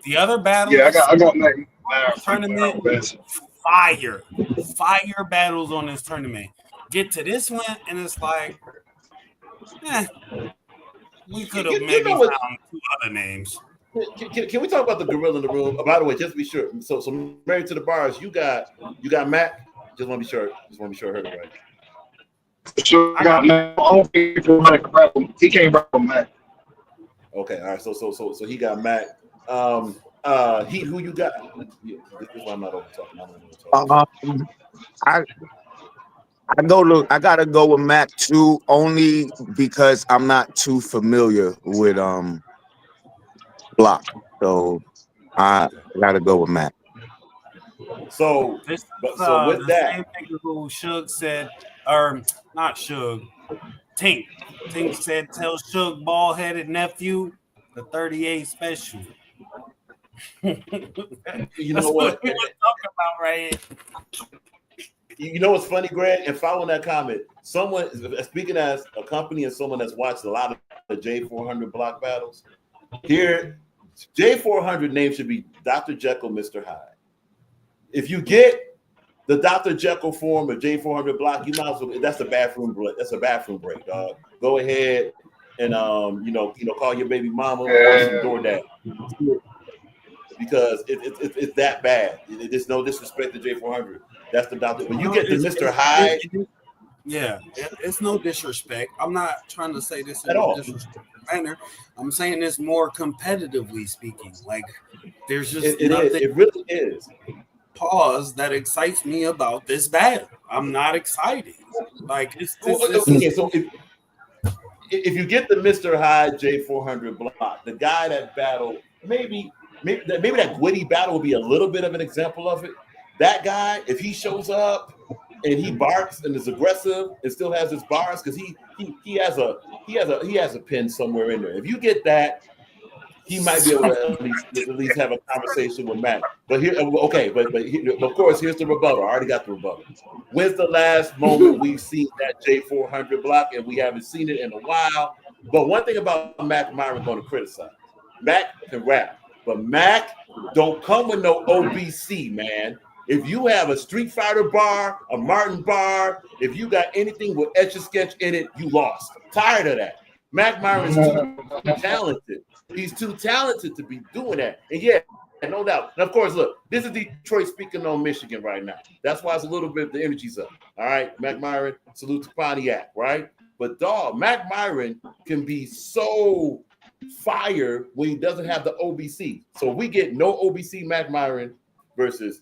The other battles, Yeah, I got Mac. Tournament, fire battles on this tournament. Get to this one, and it's like, we could have maybe found two other names. Can we talk about the gorilla in the room? By the way, just to be sure. So married to the bars, you got Mac. Just want to be sure. I heard it right. Sure, I got Mac. He can't rap with Mac. Okay, all right. So he got Mac. Who you got? Yeah, this is why I'm not over talking. I gotta go with Mac too, only because I'm not too familiar with Block. So I gotta go with Mac. So with that, same thing who Suge said, or not Suge, Tink said, tell Suge bald-headed nephew the 38 special. You know what? We were talking about right here. You know what's funny, Greg? And following that comment, someone speaking as a company and someone that's watched a lot of the J400 block battles, here J400 name should be Dr. Jekyll, Mr. Hyde. If you get the Dr. Jekyll form of J400 block, you might as well. That's a bathroom break. That's a bathroom break, dog. Go ahead and call your baby mama or some DoorDash, because it's that bad. There's no disrespect to J400. That's the Dr. When you get to Mr. Hyde, it's no disrespect. I'm not trying to say this in a disrespectful manner. I'm saying this more competitively speaking. Like, there's just nothing. It really is. Pause that excites me about this battle. I'm not excited. Like, So if you get the Mr. Hyde J400 block, the guy that battled, maybe that Gwitty battle will be a little bit of an example of it. That guy, if he shows up and he barks and is aggressive and still has his bars, because he has a pin somewhere in there. If you get that, he might be able to at least have a conversation with Matt. But here, okay, but of course, here's the rebuttal. I already got the rebuttal. When's the last moment we've seen that J400 block, and we haven't seen it in a while? But one thing about Mac Myron going to criticize, Mac can rap, but Mac don't come with no OBC, man. If you have a Street Fighter bar, a Martin bar, if you got anything with Etch-a-Sketch in it, you lost. Tired of that. Mac Myron's too talented. He's too talented to be doing that. And yeah, no doubt. And of course, look, this is Detroit speaking on Michigan right now. That's why it's a little bit, the energy's up. All right, Mac Myron, salute to Pontiac, right? But dog, Mac Myron can be so fire when he doesn't have the OBC. So we get no OBC Mac Myron versus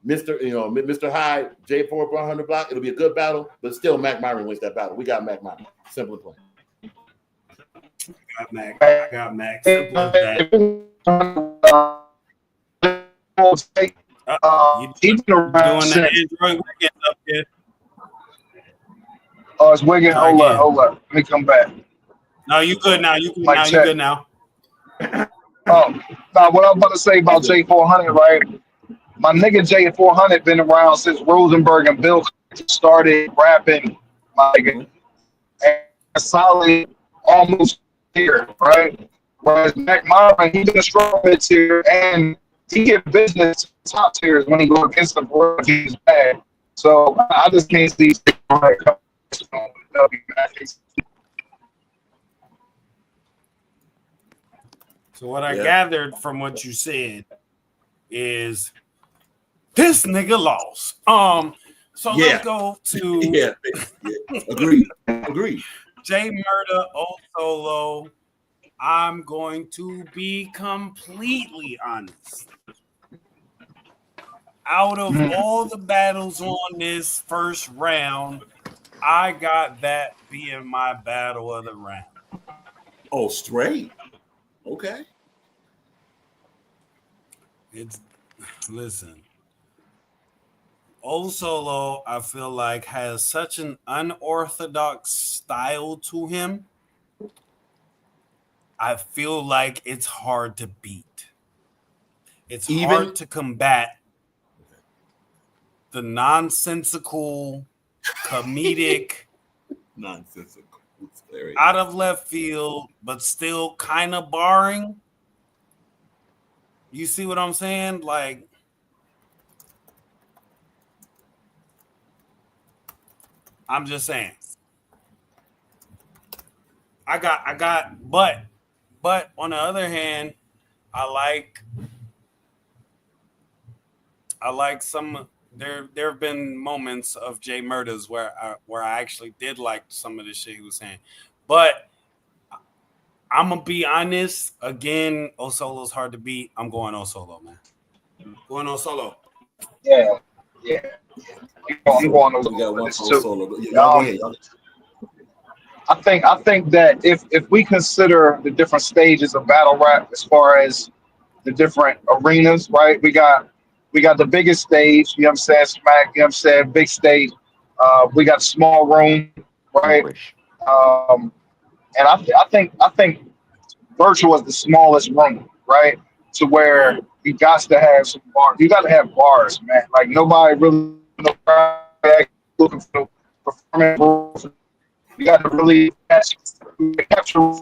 Mr. Hyde, J4 100 block. It'll be a good battle, but still Mac Myron wins that battle. We got Mac Myron. Simple and plain. I got Mac. Simple as that. He's been around Doing the Android weekend up here. Oh, it's Wiggins. Hold up. Let me come back. No, you good now. You good Mic now. check. You good now. Now what I'm about to say about J400, right? My nigga J400 been around since Rosenberg and Bill started rapping, my nigga. And solid almost here, right? Whereas Mac Myron, he been a strong mid tier and he get business to top tiers when he go against the board. He's bad. So I just can't see. So what I gathered from what you said is this nigga lost. So let's go to Agreed. J Murder O Solo. I'm going to be completely honest. Out of all the battles on this first round, I got that being my battle of the round. Oh, straight. Okay. Listen. O Solo, I feel like, has such an unorthodox style to him. I feel like it's hard to beat. It's hard to combat the nonsensical, comedic, out of left field, but still kind of barring. You see what I'm saying? Like, I'm just saying. But on the other hand, I like some. There have been moments of Jay Murders where I actually did like some of the shit he was saying, but I'm gonna be honest. Again, O Solo's hard to beat. I'm going O Solo, man. Going O Solo. Yeah. I'm going We got one too. Solo. I think that if we consider the different stages of battle rap as far as the different arenas, right? We got the biggest stage, you know what I'm saying, smack, you know what I'm saying, big stage. We got small room, right? And I think virtual is the smallest room, right? To where you got to have some bars. You got to have bars, man. Like nobody really looking for performance. You got to really capture.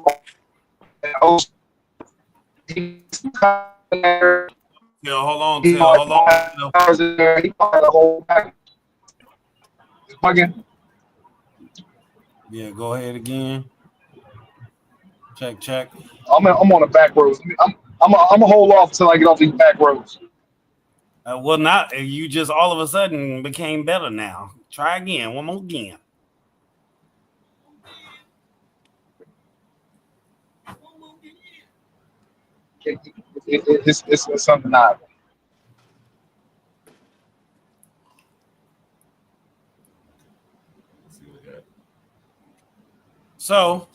Yeah, hold on. He Yeah, go ahead again. Check. I'm on the back roads. I'm gonna hold off till I get off these back roads. Well, not you. Just all of a sudden became better now. Try again. One more again. It's something odd. So,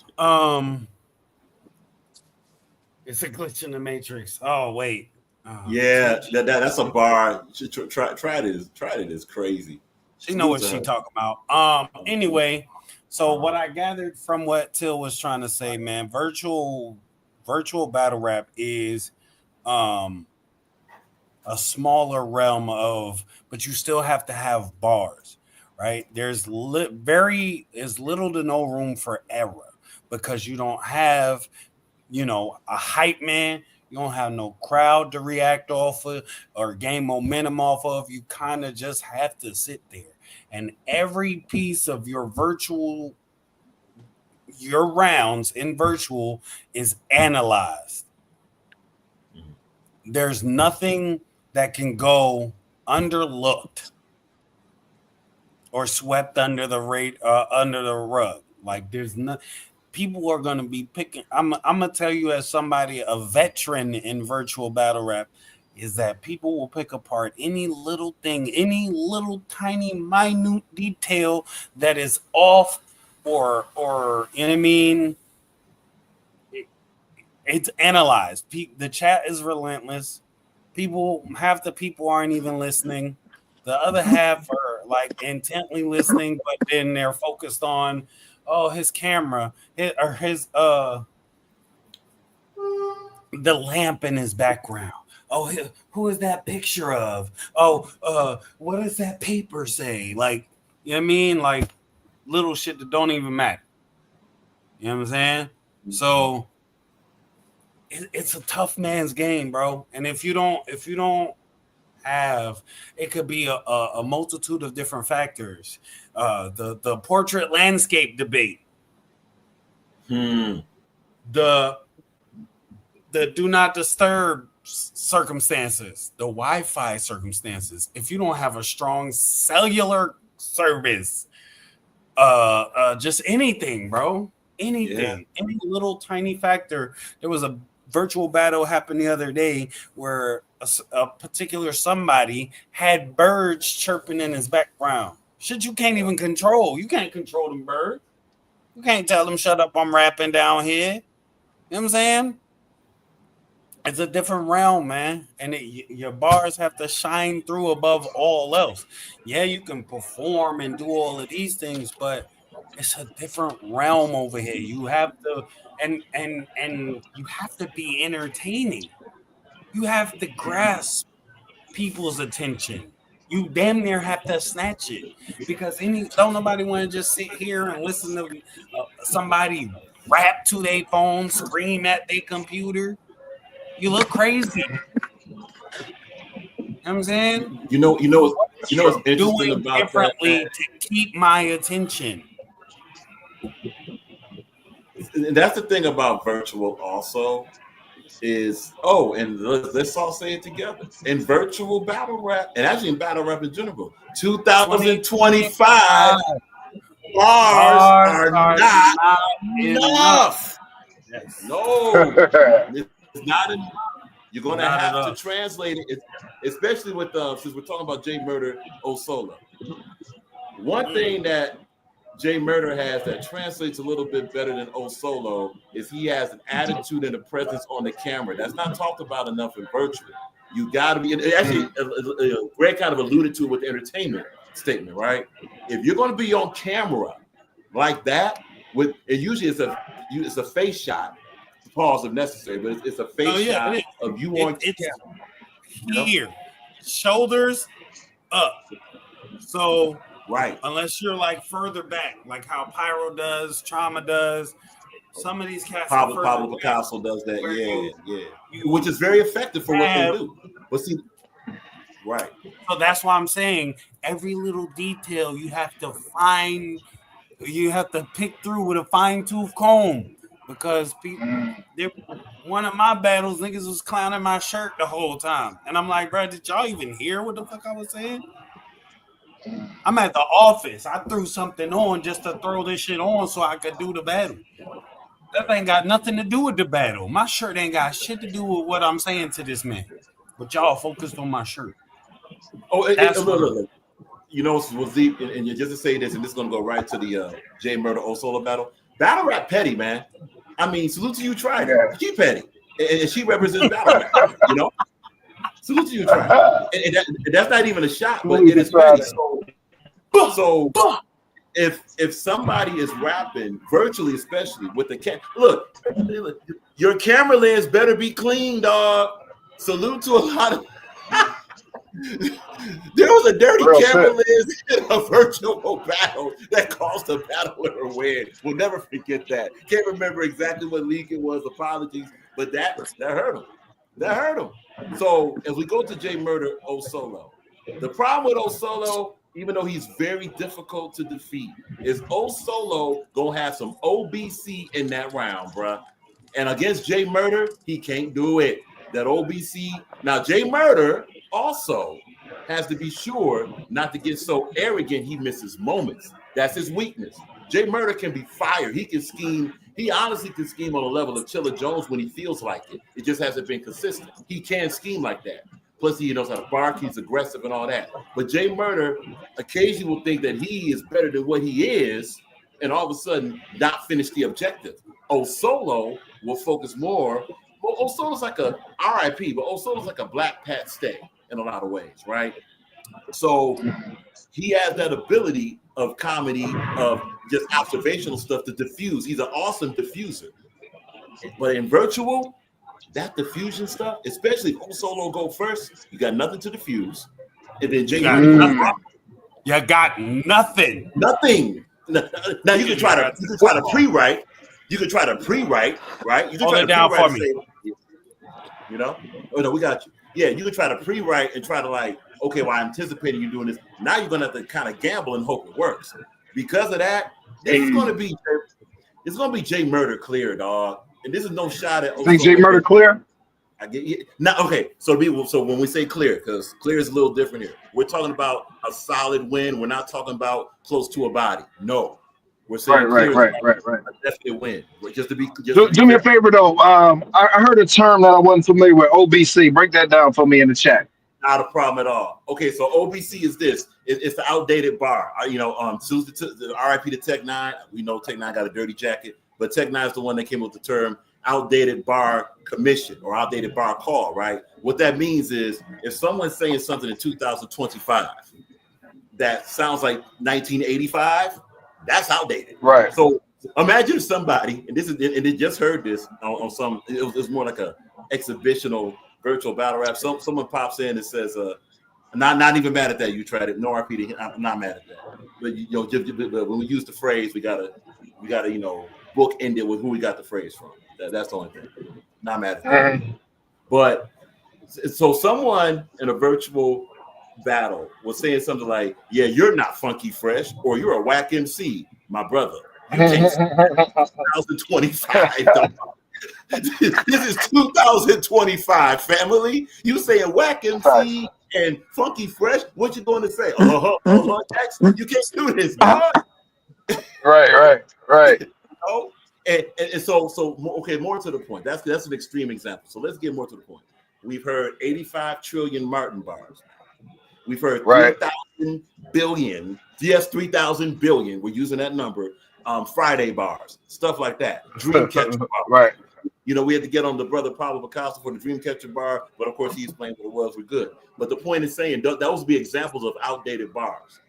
it's a glitch in the matrix. Oh wait. That's a bar. Try it is crazy. She know what she talking about. Anyway, so what I gathered from what Till was trying to say, man, virtual battle rap is a smaller realm of, but you still have to have bars, right? There's little to no room for error because you don't have, a hype man. You don't have no crowd to react off of or gain momentum off of. You kind of just have to sit there. And every piece of your virtual your rounds in virtual is analyzed. There's nothing that can go underlooked or swept under the rug. Like there's no, people are going to be picking. I'm gonna tell you, as somebody, a veteran in virtual battle rap, is that people will pick apart any little thing, any little tiny minute detail that is off, or you know what I mean. It's analyzed. The chat is relentless. Half the people aren't even listening. The other half are like intently listening, but then they're focused on, oh, his camera, the lamp in his background. Oh, who is that picture of? Oh, what does that paper say? Like, you know what I mean? Like little shit that don't even matter. You know what I'm saying? So it's a tough man's game, bro. And if you don't have, it could be a multitude of different factors. The portrait landscape debate, the do not disturb circumstances, the Wi-Fi circumstances. If you don't have a strong cellular service, just anything, bro, anything, any little tiny factor. There was a virtual battle happened the other day where a particular somebody had birds chirping in his background. Shit, you can't even control. You can't control them birds. You can't tell them, shut up, I'm rapping down here. You know what I'm saying? It's a different realm, man. And your bars have to shine through above all else. Yeah, you can perform and do all of these things, but it's a different realm over here. You have to, and you have to be entertaining. You have to grasp people's attention. You damn near have to snatch it, because don't nobody want to just sit here and listen to somebody rap to their phone, scream at their computer. You look crazy. You know what I'm saying? You know what's interesting doing about differently that, to keep my attention. and that's the thing about virtual also is, and let's all say it together. In virtual battle rap, and actually in battle rap in general, 2025 bars are not enough. Yes. No, it's not enough. You're going to have to translate it, especially with since we're talking about J Murder Osolo. One thing that J Murder has that translates a little bit better than Osolo is he has an attitude and a presence on the camera. That's not talked about enough in virtual. You got to be, actually, Greg kind of alluded to it with the entertainment statement, right? If you're going to be on camera like that, usually it's a face shot. Pause if necessary, but it's a face shot of you on camera. Here, shoulders up. So right, unless you're like further back, like how Pyro does, Trauma does, some of these cats. Pablo Picasso does that, which is very effective for what they do. But see, right. So that's why I'm saying every little detail you have to find. You have to pick through with a fine-tooth comb. Because one of my battles, niggas was clowning my shirt the whole time. And I'm like, bro, did y'all even hear what the fuck I was saying? I'm at the office. I threw something on just to throw this shit on so I could do the battle. That ain't got nothing to do with the battle. My shirt ain't got shit to do with what I'm saying to this man. But y'all focused on my shirt. Look. You know what's deep, and just to say this, and this is going to go right to the J Murder Osolo battle. Battle rap petty, man. I mean, salute to you, Try. She petty, and she represents battle rap. You know, salute to you, Try. And that's not even a shot, but it is petty. So if somebody is rapping virtually, especially with the look, your camera lens better be clean, dog. Salute to a lot of. There was a dirty camera lens in a virtual battle that caused a battler a win. We'll never forget that. Can't remember exactly what league it was. Apologies, but that hurt him. That hurt him. So as we go to J Murder Osolo, the problem with Osolo, even though he's very difficult to defeat, is O-Solo gonna have some OBC in that round, bruh. And against Jay Murder, he can't do it. That OBC. Now, Jay Murder also has to be sure not to get so arrogant he misses moments. That's his weakness. Jay Murder can be fired. He can scheme. He honestly can scheme on a level of Chilla Jones when he feels like it. It just hasn't been consistent. He can scheme like that. Plus, he knows how to bark. He's aggressive and all that. But Jay Murder occasionally will think that he is better than what he is, and all of a sudden not finish the objective. O-Solo will focus more. Well, O-Solo's like a RIP, but O-Solo's like a Black Pat Stay in a lot of ways, right? So he has that ability of comedy, of just observational stuff to diffuse. He's an awesome diffuser. But in virtual, that diffusion stuff, especially if O-Solo go first, you got nothing to diffuse. And then Jay, you got nothing. Nothing. Now you can try to pre-write. You can try to pre-write, right? You can Hold try it to down for me. You know? Oh no, we got you. Yeah, you can try to pre-write and try to like, okay, well, I'm anticipating you doing this. Now you're gonna have to kind of gamble and hope it works. Because of that, it's gonna be Jay Murder clear, dog. And this is no shot at think Jay Murder clear. I get you. Now, okay. So when we say clear, because clear is a little different here. We're talking about a solid win. We're not talking about close to a body. No. We're saying right. A definite win. Just to be. Do me a favor though. I heard a term that I wasn't familiar with. OBC. Break that down for me in the chat. Not a problem at all. Okay, so OBC is this. It's the outdated bar. The RIP to Tech 9. We know Tech 9 got a dirty jacket, but Tech 9 is the one that came up with the term outdated bar commission or outdated bar call, right? What that means is if someone's saying something in 2025 that sounds like 1985, that's outdated. Right. So imagine somebody, and they just heard this on some, it was more like a exhibitional virtual battle rap. Someone pops in and says, not even mad at that. You tried it. No RP. I'm not mad at that. But when we use the phrase, we gotta book end it with who we got the phrase from. That's the only thing. Not mad at that. But so someone in a virtual battle was saying something like, "Yeah, you're not funky fresh, or you're a whack MC, my brother. You can't 2025." This is 2025, family. You saying whack MC and funky fresh? What you going to say? Jackson, you can't do this. Right. And so okay, more to the point. That's an extreme example. So let's get more to the point. We've heard 85 trillion Martin bars. We've heard 3,000 billion. Yes, 3,000 billion. We're using that number. Friday bars, stuff like that. Dreamcatcher bar. Right. We had to get on the brother Pablo Picasso for the Dreamcatcher bar, but of course he explained what it was. We're good. But the point is saying those would be examples of outdated bars.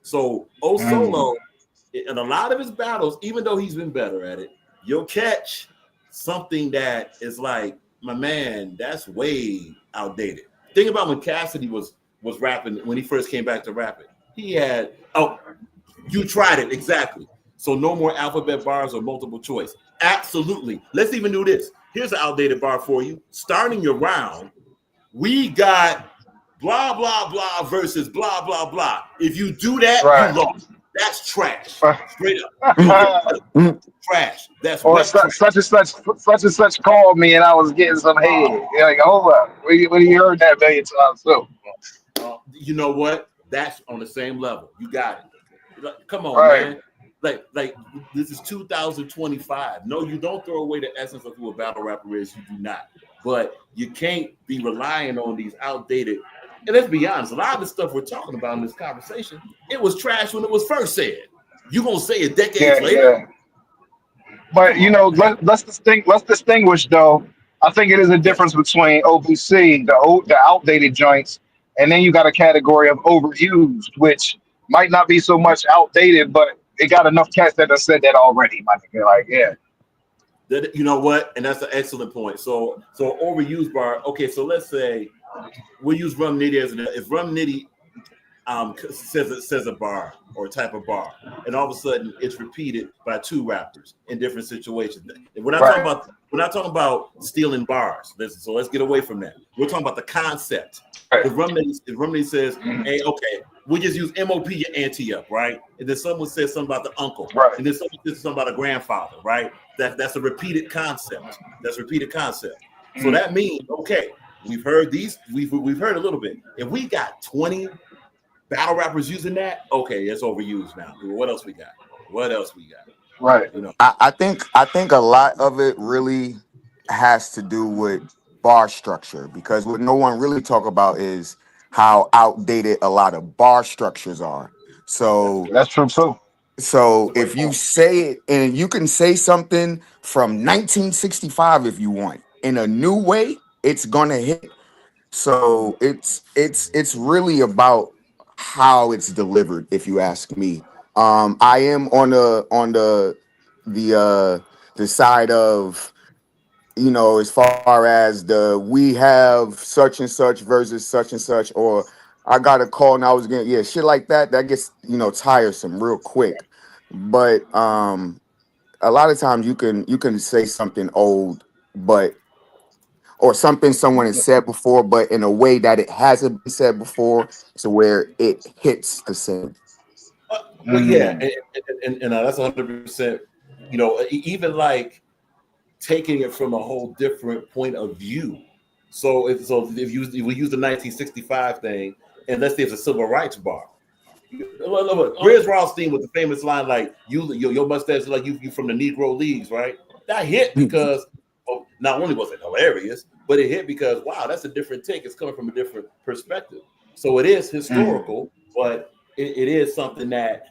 So O-Solo, in a lot of his battles, even though he's been better at it, you'll catch something that is like, my man, that's way outdated. Think about when Cassidy was rapping, when he first came back to rapping. He had, you tried it, exactly. So no more alphabet bars or multiple choice. Absolutely. Let's even do this. Here's an outdated bar for you. Starting your round, we got blah, blah, blah versus blah, blah, blah. If you do that, you lost. That's trash. Straight up. Trash. That's or such and such called me and I was getting some head. You're like, hold up. When you heard that million times too. You know what? That's on the same level. You got it. Come on, man. Like this is 2025. No, you don't throw away the essence of who a battle rapper is. You do not. But you can't be relying on these outdated. And let's be honest, a lot of the stuff we're talking about in this conversation, it was trash when it was first said. You're gonna say it decades later. Yeah. But let's distinguish though. I think it is a difference between OBC, the outdated joints, and then you got a category of overused, which might not be so much outdated, but it got enough cats that have said that already. My nigga, like, yeah. You know what? And that's an excellent point. So overused bar. Okay, so let's say we'll use Rum Nitty as if Rum Nitty says a bar or a type of bar, and all of a sudden it's repeated by two rappers in different situations. We're not talking about stealing bars. So let's get away from that. We're talking about the concept. If Rum Nitty says, "Hey, okay, we just use MOP your ante up, right? And then someone says something about the uncle, Right. and then someone says something about a grandfather, right? That's a repeated concept. That's a repeated concept. So that means, okay, we've heard these, we've heard a little bit. If we got 20 battle rappers using that, okay, it's overused now. What else we got? What else we got? Right. You know, I think a lot of it really has to do with bar structure, because what no one really talk about is how outdated a lot of bar structures are. So That's true too. if you say it, and you can say something from 1965 if you want in a new way, it's gonna hit. So it's really about how it's delivered, if you ask me. I am on the the side of, as far as we have such and such versus such and such, or I got a call and I was getting, shit like that. That gets, tiresome real quick. But a lot of times you can say something old, but or something someone has said before, but in a way that it hasn't been said before, so where it hits the same. well, yeah, and that's 100%. Even like taking it from a whole different point of view. If we use the 1965 thing, and let's say it's a civil rights bar. Grizz Rothstein with the famous line like your mustache is like you from the Negro Leagues, right? That hit because not only was it hilarious, but it hit because wow, that's a different take. It's coming from a different perspective. So it is historical, but it is something that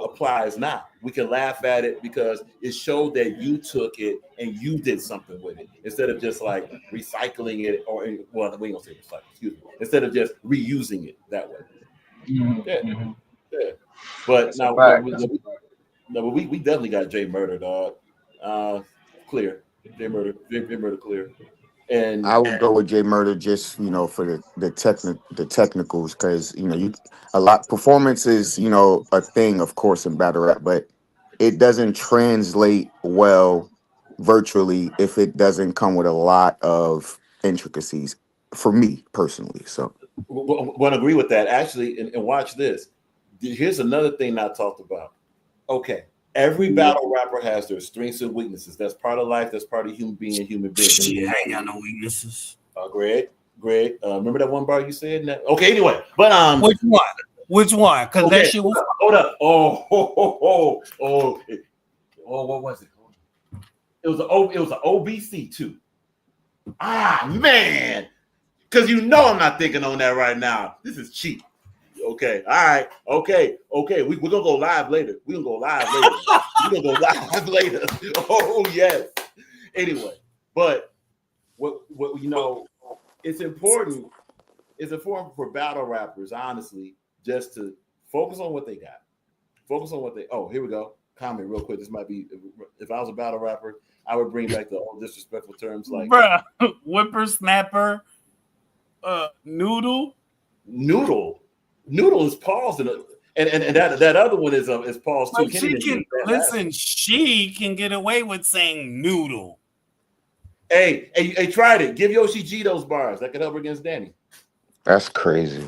applies now. We can laugh at it because it showed that you took it and you did something with it instead of just like recycling it, or well, we ain't gonna say recycle, excuse me. Instead of just reusing it that way. Yeah. But now, but we definitely got Jay Murder, dog. Clear. Jay Murder clear. And I would go with Jay Murder just for the technicals, because you a lot performance is a thing, of course, in battle rap, but it doesn't translate well virtually if it doesn't come with a lot of intricacies for me personally. So want to agree with that actually, and watch this. Here's another thing not talked about. Okay, every battle rapper has their strengths and weaknesses. That's part of life. That's part of human being and human being. Shit, I ain't got no weaknesses. Greg, remember that one bar you said? Okay, anyway, but Which one? Because that shit was. Hold up. What was it? It was an OBC too. Ah man, because I'm not thinking on that right now. This is cheap. Okay, all right, okay. We're gonna go live later. We're gonna go live later. Oh yes. Anyway, but what it's important. It's important for battle rappers, honestly, just to focus on what they got. Focus on what they. Oh, here we go. Comment real quick. This might be if I was a battle rapper, I would bring back the old disrespectful terms like bruh, whippersnapper, noodle. Noodle is paused, and that other one is paused too. She can get away with saying noodle. Hey, tried it. Give Yoshi G those bars. That could help her against Danny. that's crazy.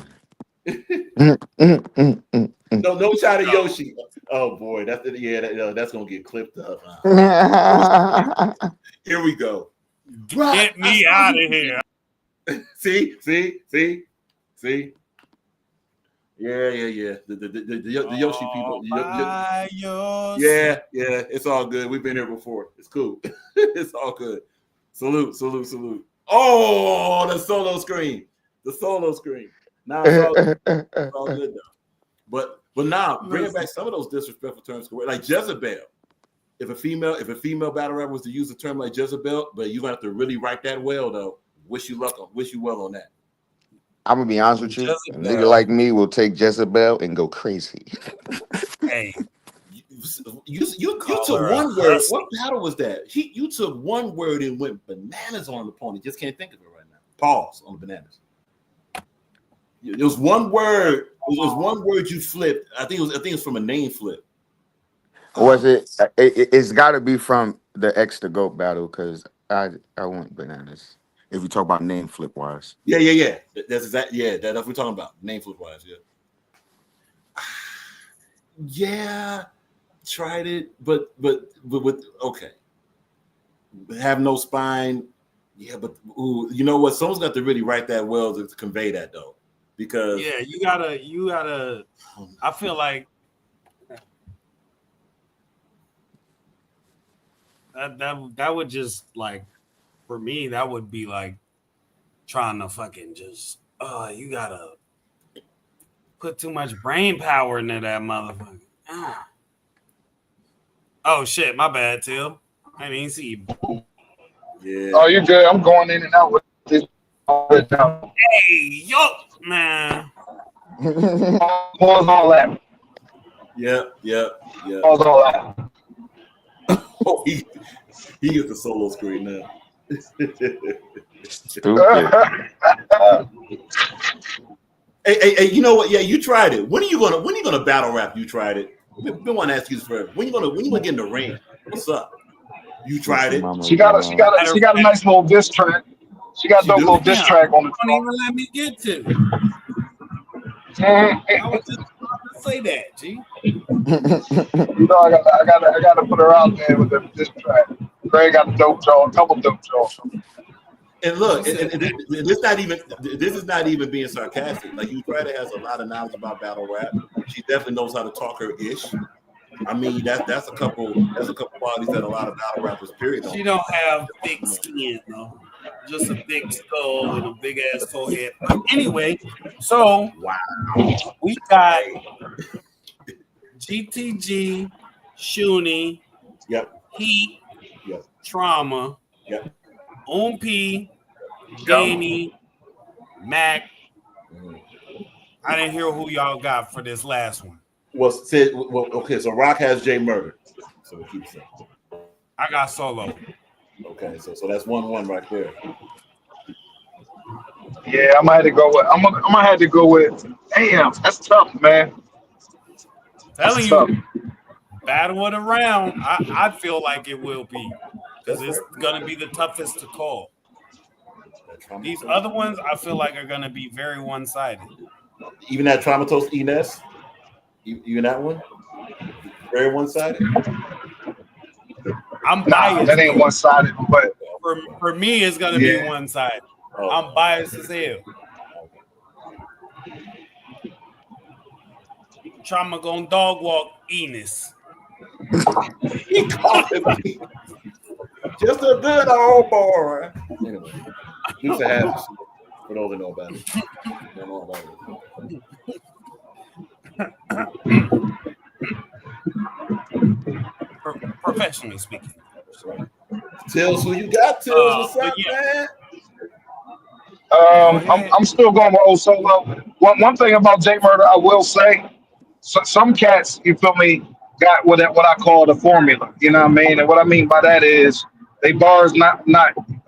No shot at Yoshi. Oh boy, that's gonna get clipped up. Here we go. Get me out of here. See. Yeah. The Yoshi people. Yeah. It's all good. We've been here before. It's cool. It's all good. Salute. Oh, the solo screen. Now it's all good though. But now bringing back some of those disrespectful terms, like Jezebel. If a female battle rapper was to use a term like Jezebel, but you're gonna have to really write that well though. Wish you well on that. I'm gonna be honest with you. A nigga like me will take Jezebel and go crazy. Hey, you took one word. What battle was that? You took one word and went bananas on the opponent. Just can't think of it right now. Pause on the bananas. It was one word. It was one word you flipped. I think it was from a name flip. Was it? It's got to be from the X to Goat battle, because I went bananas. If we talk about name flip wise. Yeah. That's exactly. Yeah, that's what we're talking about. Name flip wise. Yeah. Yeah, tried it, but with okay. Have no spine. Yeah, but ooh, you know what? Someone's got to really write that well to convey that though, because Yeah, you gotta. I feel like that would just like for me that would be like trying to fucking just you gotta put too much brain power into that motherfucker. Ah. Oh shit, my bad, Till. I didn't see you. yeah. Oh, you're good. I'm going in and out with this. Hey, yo, man. Pause all that. Yeah. Pause all that. Oh, he gets the solo screen now. Stupid. Hey, you know what? Yeah, you tried it. When are you gonna battle rap? You tried it. Been want to ask you this forever. When you gonna get in the ring? What's up? You tried it. She got a nice little diss track. She got a dope little diss track on the Don't even let me get to. I was just about to say that, G. You know, I gotta put her out there with this track. Greg got a dope jaw, a couple dope jaws. And look, this is not even being sarcastic. Like Euphrates has a lot of knowledge about battle rap. She definitely knows how to talk her ish. I mean, that's a couple qualities that a lot of battle rappers period. She don't have thick skin though. Just a big skull and a big ass forehead. But anyway, so we got GTG, Shuni, Heat, Trauma, OMP, Danny, Mac. I didn't hear who y'all got for this last one. Okay, so Rock has Jay Murder. So we'll keep saying. I got Solo. Okay, so that's 1-1 right there. Yeah, I'm gonna have to go with. Damn, that's tough, man. Telling you, battle of the round. I feel like it will be because it's gonna be the toughest to call. These other ones, I feel like are gonna be very one-sided. Even that Traumatos Ines, even that one, very one-sided. I'm biased. That ain't one-sided, but for me, it's gonna be one-sided. Oh. I'm biased as hell. Trauma gonna dog walk Enos. He called me just a good old boy. Anyway, Dukes of Hazzard. For those who know about it. Don't know about it. Professionally speaking. Tills, who you got? Tills, what's up, man? I'm still going with Old Solo. One thing about J Murder, I will say, some cats, you feel me, got what I call the formula. You know what I mean? And what I mean by that is they bars not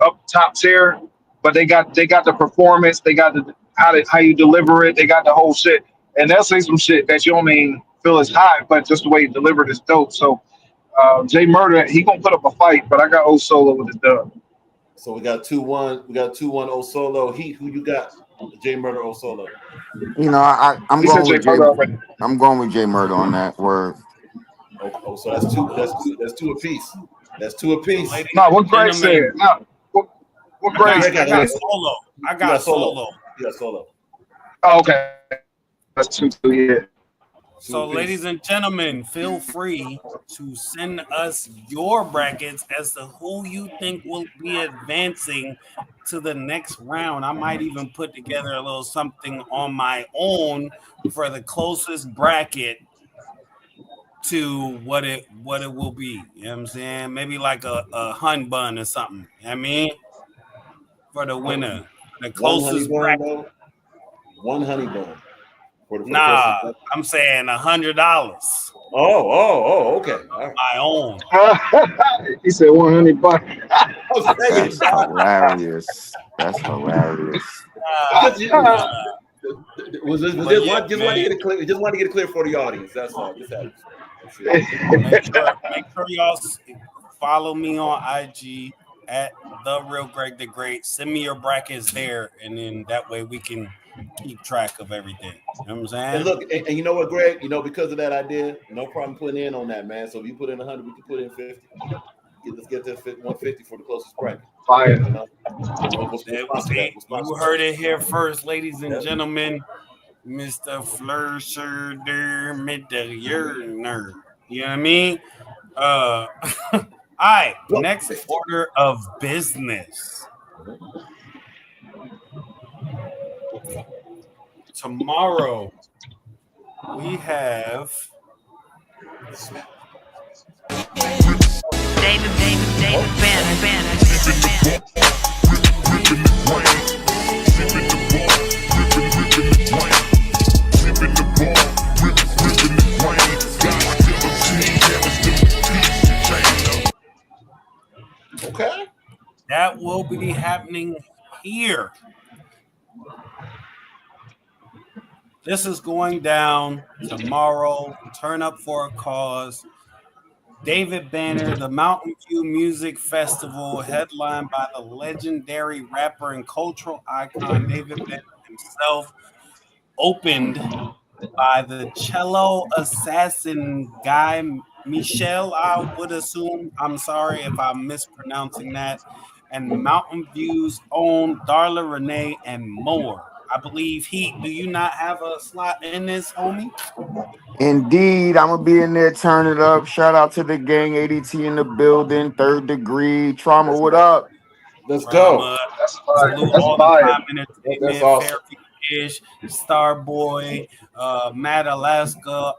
up top tier, but they got the performance, they got the how you deliver it, they got the whole shit. And they'll say some shit that you don't even feel is hot, but just the way you delivered is dope. So J Murder, he gonna put up a fight, but I got Old Solo with the dub. So we got 2-1. We got 2-1 Old Solo. Heat, who you got? J Murder, Old Solo. You know, I'm going with Jay. I'm going with Jay Murder on that word. Oh, so that's two apiece. That's two apiece. No, what Greg said. No, what Greg said. I got Solo. I got Solo. You got Solo. Oh, okay. That's 2-2, yeah. So, ladies and gentlemen, feel free to send us your brackets as to who you think will be advancing to the next round. I might even put together a little something on my own for the closest bracket to what it will be. You know what I'm saying? Maybe like a hun bun or something. You know what I mean? For the winner. The closest bracket. One honey bun. Nah, I'm saying $100. Oh, okay. Right. My own. He said $100. That's hilarious. That's hilarious. Just want to get it clear. Just want to get it clear for the audience. That's all. Just make sure y'all follow me on IG at the Real Greg the Great. Send me your brackets there, and then that way we can keep track of everything. You know what I'm saying? And look, and you know what, Greg? You know, because of that idea, no problem putting in on that, man. So if you put in 100, we can put in 50. Let's get to 150 for the closest bracket. Fire. You know, we'll sponsor that. You heard it here first, ladies and Yep. gentlemen. Mr. Flusher der Midderner. You know what I mean? All right, next order of business. Tomorrow we have David Banner. Okay. that will be happening here. This is going down tomorrow. Turn up for a cause. David Banner, the Mountain View Music Festival, headlined by the legendary rapper and cultural icon David Banner himself, opened by the cello assassin guy Michelle, I would assume. I'm sorry if I'm mispronouncing that. And Mountain View's own Darla Renee and more. I believe do you not have a slot in this, homie? Indeed, I'm gonna be in there, turn it up. Shout out to the gang, ADT in the building, Third Degree Trauma. What up? Let's go. That's fire. Salute That's all the fire. Time Entertainment, That's awesome. Fairfield-ish, Starboy, Mad Alaska,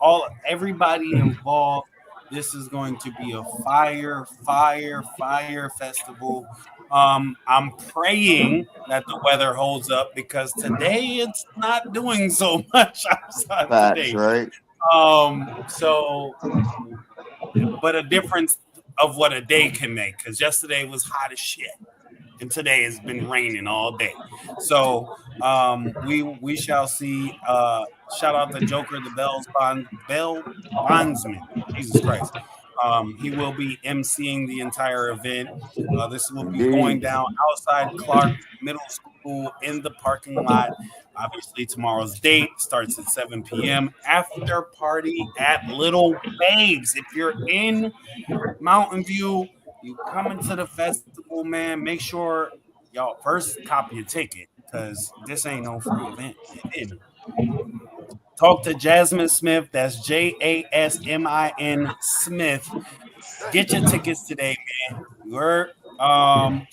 everybody involved. This is going to be a fire festival. I'm praying that the weather holds up because today it's not doing so much outside Facts, today. right? But a difference of what a day can make, because yesterday was hot as shit and today has been raining all day. So we shall see. Shout out to Joker the Bell Bondsman. Jesus Christ. He will be emceeing the entire event. This will be going down outside Clark Middle School in the parking lot. Obviously, tomorrow's date starts at 7 p.m. After party at Little Babes. If you're in Mountain View, you come into the festival, man. Make sure y'all first copy a ticket because this ain't no free event. Talk to Jasmine Smith. That's Jasmin Smith. Get your tickets today, man. We're after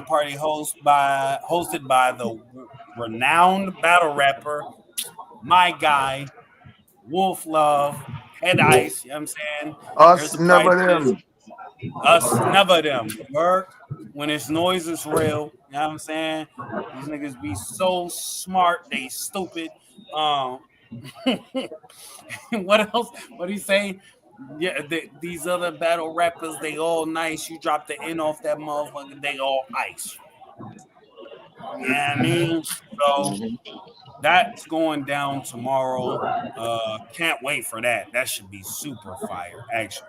party hosted by the renowned battle rapper, my guy, Wolf Love, Head Ice. You know what I'm saying? Us never them. Us never them. Work when it's noise is real. You know what I'm saying? These niggas be so smart, they stupid. What else? What do you say? Yeah, these other battle rappers, they all nice. You drop the N off that motherfucker, they all ice. You know what I mean? So that's going down tomorrow. Can't wait for that. That should be super fire, actually.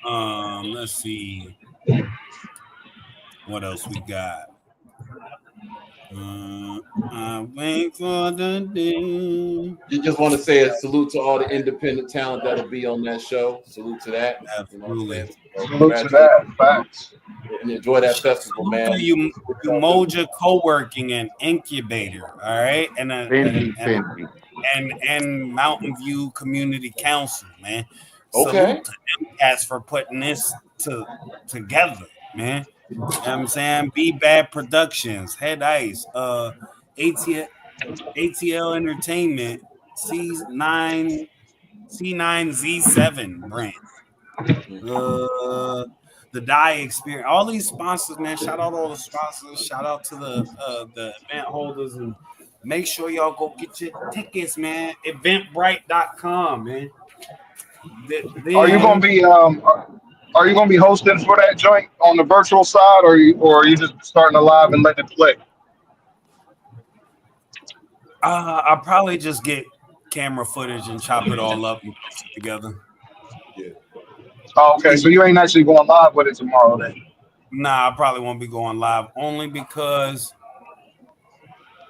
Let's see what else we got. Wait for the day. You just want to say a salute to all the independent talent that'll be on that show. Salute to that. Absolutely. Salute to that. Facts. And enjoy that festival, man. You Moja Co-working and Incubator, all right, and Mountain View Community Council, man. Okay. Salute to them cats for putting this together, man. You know what I'm saying? Be Bad Productions, Head Ice, ATL Entertainment, C9Z7 brand. The Die Experience, all these sponsors, man. Shout out all the sponsors. Shout out to the event holders, and make sure y'all go get your tickets, man. Eventbrite.com, man. Are you gonna be hosting for that joint on the virtual side, or are you just starting a live and letting it play? I'll probably just get camera footage and chop it all up and put it together. Yeah. Oh, okay, so you ain't actually going live with it tomorrow then? Nah, I probably won't be going live only because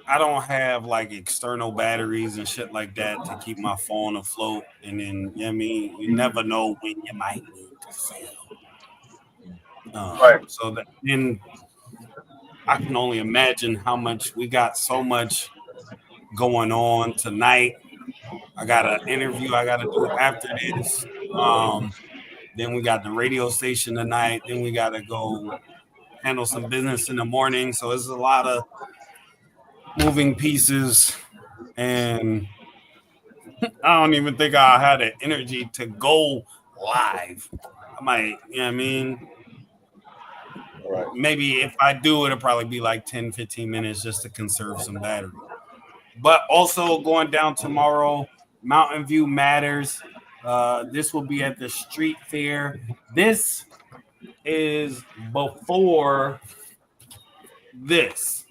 I don't have like external batteries and shit like that to keep my phone afloat. And then, you know what I mean, you never know when you might need to sell. Right. So that then I can only imagine how much we got so much going on tonight. I got an interview I got to do after this. Then we got the radio station tonight. Then we got to go handle some business in the morning. So it's a lot of moving pieces, and I don't even think I'll have the energy to go live. I might, you know what I mean? All right. Maybe if I do, it'll probably be like 10, 15 minutes just to conserve some battery. But also going down tomorrow, Mountain View Matters. This will be at the street fair. This is before this.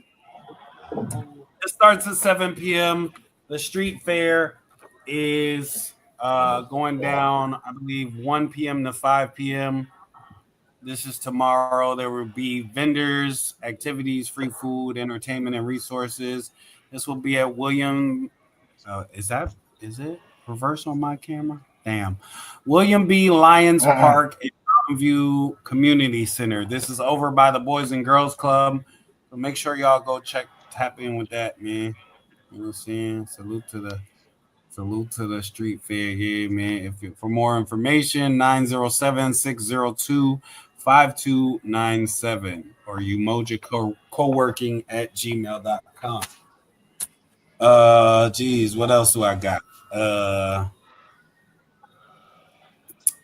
It starts at 7 p.m. The street fair is going down, I believe, 1 p.m. to 5 p.m. This is tomorrow. There will be vendors, activities, free food, entertainment, and resources. This will be at William. Is it reverse on my camera? Damn. William B. Lyons Park in Mountain View Community Center. This is over by the Boys and Girls Club. So make sure y'all go tap in with that, man. You know what I'm saying? Salute to the street fair here, man. For more information, 907-602-5297 or Umoja co-working at gmail.com. Geez, what else do I got?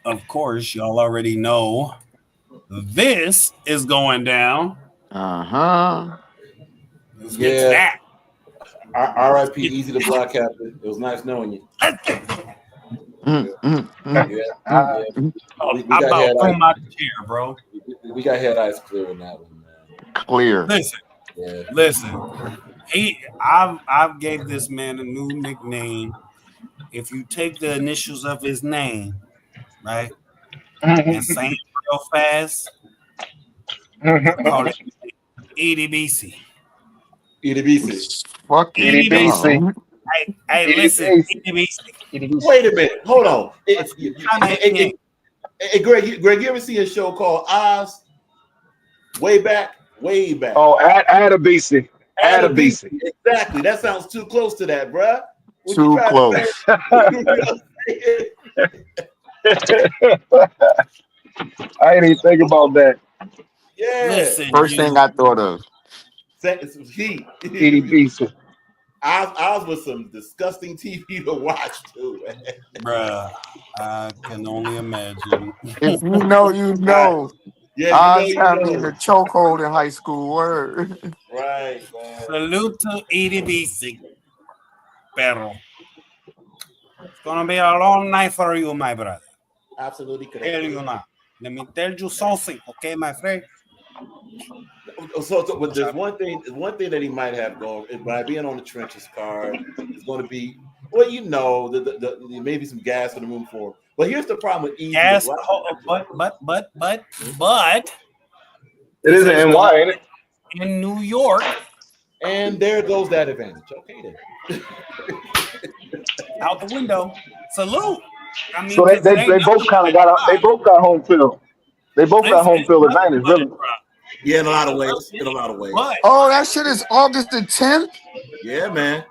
Of course, y'all already know this is going down. Let's get to that. R.I.P. Easy to Block Captain. It was nice knowing you. I'm about to throw my chair, bro. We got head eyes clear in that one, man. Clear. Listen. I've gave this man a new nickname. If you take the initials of his name, right, and say it real fast, call it EDBC. EDBC. Fuck EDBC. Hey, listen, EDBC. Wait a minute. Hold on. Hey, Greg, you ever see a show called Oz? Way back. Oh, Adabisi. Adabisi. Exactly. That sounds too close to that, bruh. Too close. I didn't even think about that. Yeah. Listen, First thing I thought of. EDBC. Oz was some disgusting TV to watch too, man. Bruh, I can only imagine. If you know, you know. Yeah, I was having the chokehold in high school. Word. Right, man. Salute to EDBC. Pero it's gonna be a long night for you, my brother. Absolutely correct. Tell you now. Let me tell you something, okay, my friend. So but there's one thing that he might have going by being on the trenches card is going to be the maybe some gas for the room for him. But here's the problem with Easy. Yes, but it is in NY, ain't it? In New York. And there goes that advantage. Okay, then. Out the window. Salute. I mean, So they both kind of got home field. They both got home field advantage, really. Yeah, in a lot of ways. But, that shit is August the 10th? Yeah, man.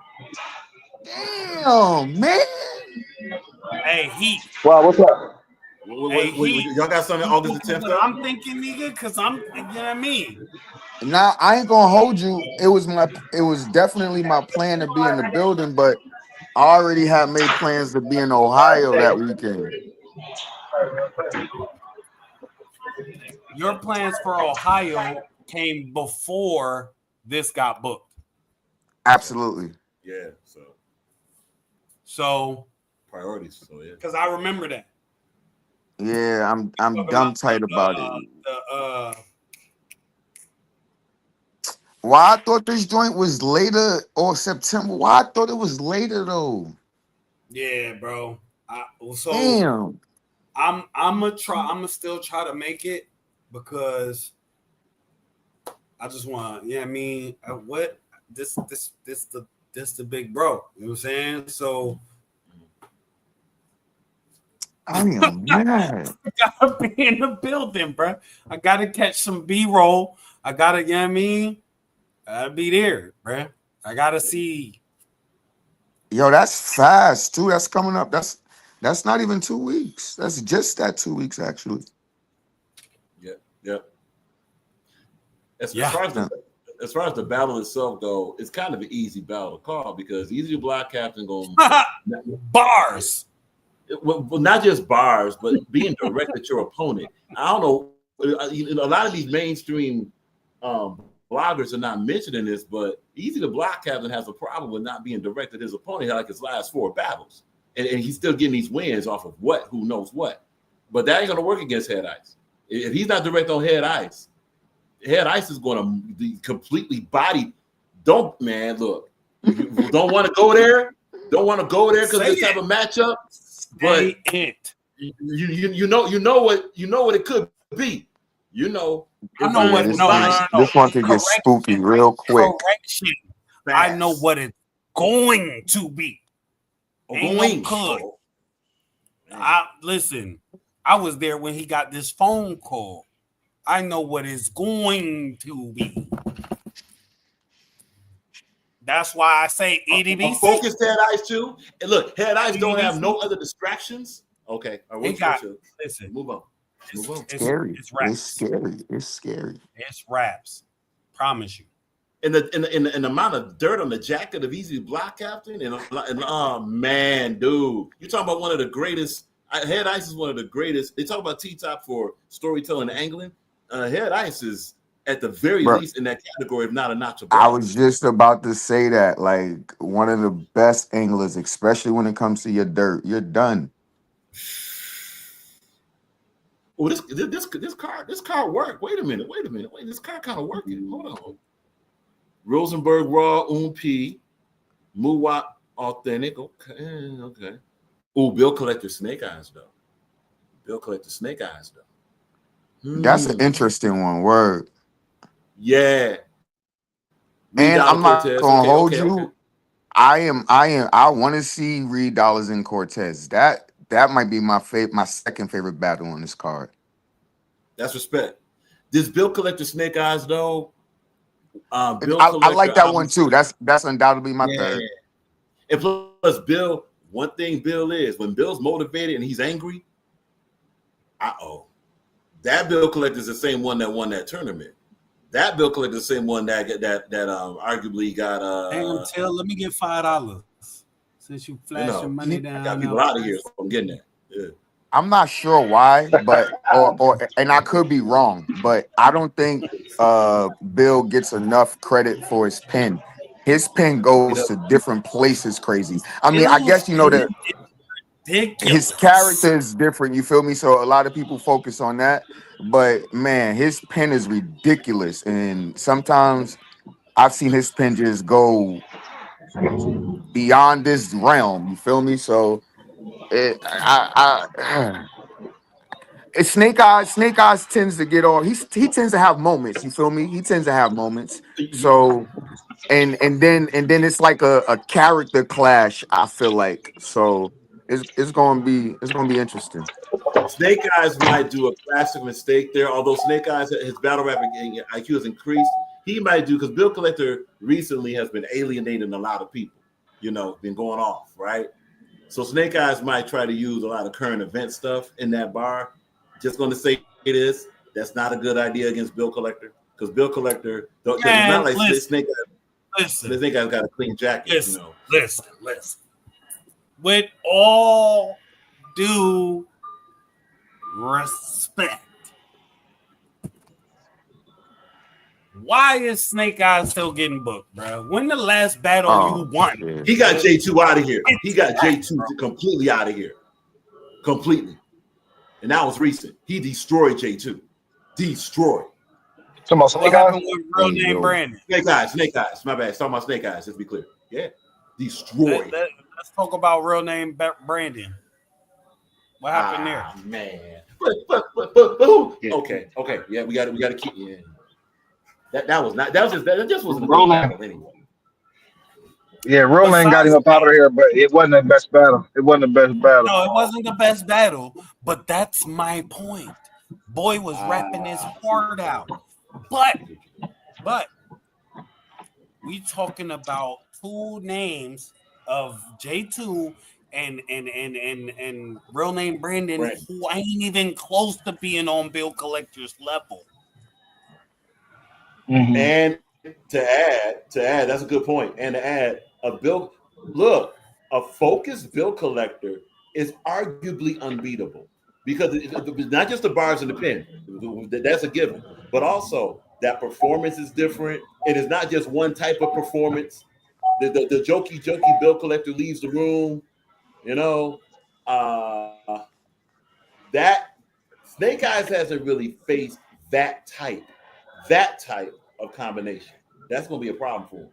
Damn, man. Hey, Heat. Wow, what's up? Y'all got something August the 10th? I'm thinking, nigga, because you know what I mean? Now, I ain't gonna hold you. It was definitely my plan to be in the building, but I already had made plans to be in Ohio that weekend. Your plans for Ohio came before this got booked. Absolutely. Yeah. So priorities. So yeah. Because I remember that. Yeah, I'm dumb tight about it. Why I thought this joint was later or September? Why I thought it was later though? Yeah, bro. Damn. I'm gonna still try to make it because I just want, yeah, I mean, what this the big bro. You know what I'm saying? So I am mad. I gotta be in the building, bro. I gotta catch some B-roll. I gotta, you know what I mean? I gotta be there, bro. I gotta see. Yo, that's fast too. That's coming up. That's not even 2 weeks. That's just that 2 weeks actually. Yep. As Yeah. far as the battle itself go, it's kind of an easy battle to call because Easy Block Captain going Bars. well, not just bars, but being direct at your opponent. I don't know. A lot of these mainstream bloggers are not mentioning this, but Easy the Block Captain has a problem with not being direct at his opponent like his last 4 battles. And he's still getting these wins off of who knows what. But that ain't going to work against Head Ice. If he's not direct on Head Ice is going to be completely body. Don't, man, look. You don't want to go there. Don't want to go there because this type of matchup. But you know what it could be. You know. I know what. This one could get spooky real quick. Correction. I know what it's going to be. Ain't no could. Listen. I was there when he got this phone call. I know what it's going to be. That's why I say EDBC. Focus Head Ice too. And look, Head Ice don't have no other distractions. Okay. Listen. Move on. It's scary. It's raps. It's scary. It's raps. Promise you. And the amount of dirt on the jacket of Easy Block Captain and oh man, dude, you're talking about one of the greatest. Head Ice is one of the greatest. They talk about T-Top for storytelling and angling. Head Ice is at the very least in that category, if not a notch above. I was just about to say that, like one of the best anglers, especially when it comes to your dirt. You're done. Oh, this car worked. Wait a minute. This car kind of working. Hold on. Rosenberg Raw P, Muwat Authentic. Okay. Oh, Bill Collector Snake Eyes though. That's an interesting one. Word. Yeah. And I'm not gonna hold you. I want to see Reed Dollars and Cortez. That might be my second favorite battle on this card. That's respect. This Bill Collector Snake Eyes though. I like that one too. That's undoubtedly my third. And plus, Bill. One thing Bill is when Bill's motivated and he's angry. That Bill Collector is the same one that won that tournament. That Bill Collector is the same one that arguably got. Hang on, let me get $5 since you flashing money down. I got people out of here, so I'm getting that. Yeah. I'm not sure why, but and I could be wrong, but I don't think Bill gets enough credit for his pen. His pen goes to different places crazy. I mean, I guess you know that his character is different, you feel me? So a lot of people focus on that, but man, his pen is ridiculous. And sometimes I've seen his pen just go beyond this realm, you feel me? So it's Snake Eyes. Snake Eyes tends to get on. He tends to have moments. You feel me? He tends to have moments. So, and then it's like a character clash. I feel like so. It's gonna be interesting. Snake Eyes might do a classic mistake there. Although Snake Eyes, his battle rap IQ has increased, he might do because Bill Collector recently has been alienating a lot of people. You know, been going off right. So Snake Eyes might try to use a lot of current event stuff in that bar. Just going to say it is. That's not a good idea against Bill Collector because Bill Collector. It's not like Snake Eyes. Snake Eyes got a clean jacket. Listen. With all due respect, why is Snake Eyes still getting booked, bro? When the last battle you won? Yeah. He got J2 out of here. He got J2 completely out of here. Completely. And that was recent. He destroyed J2. Destroyed. Talking about Snake Eyes? With real name Brandon. Snake Eyes. My bad. Talking about Snake Eyes. Let's be clear. Yeah. Destroyed. Let's talk about real name Brandon. What happened there? Man. But who? Yeah. Okay. Yeah, we got to keep. Yeah. That just wasn't a good Roland. battle anyway. Yeah, Roland got him Besides up out of here, but it wasn't the best battle. It wasn't the best battle. No, it wasn't the best battle, but that's my point. Boy was rapping his heart out. But we talking about two names of J2 and real name Brandon, who ain't even close to being on Bill Collector's level. Mhm. And to add, that's a good point. And to add, a focused bill collector is arguably unbeatable because it's not just the bars and the pen. That's a given, but also that performance is different. It is not just one type of performance. The jokey bill collector leaves the room. You know, that Snake Eyes hasn't really faced that type of combination. That's going to be a problem for him.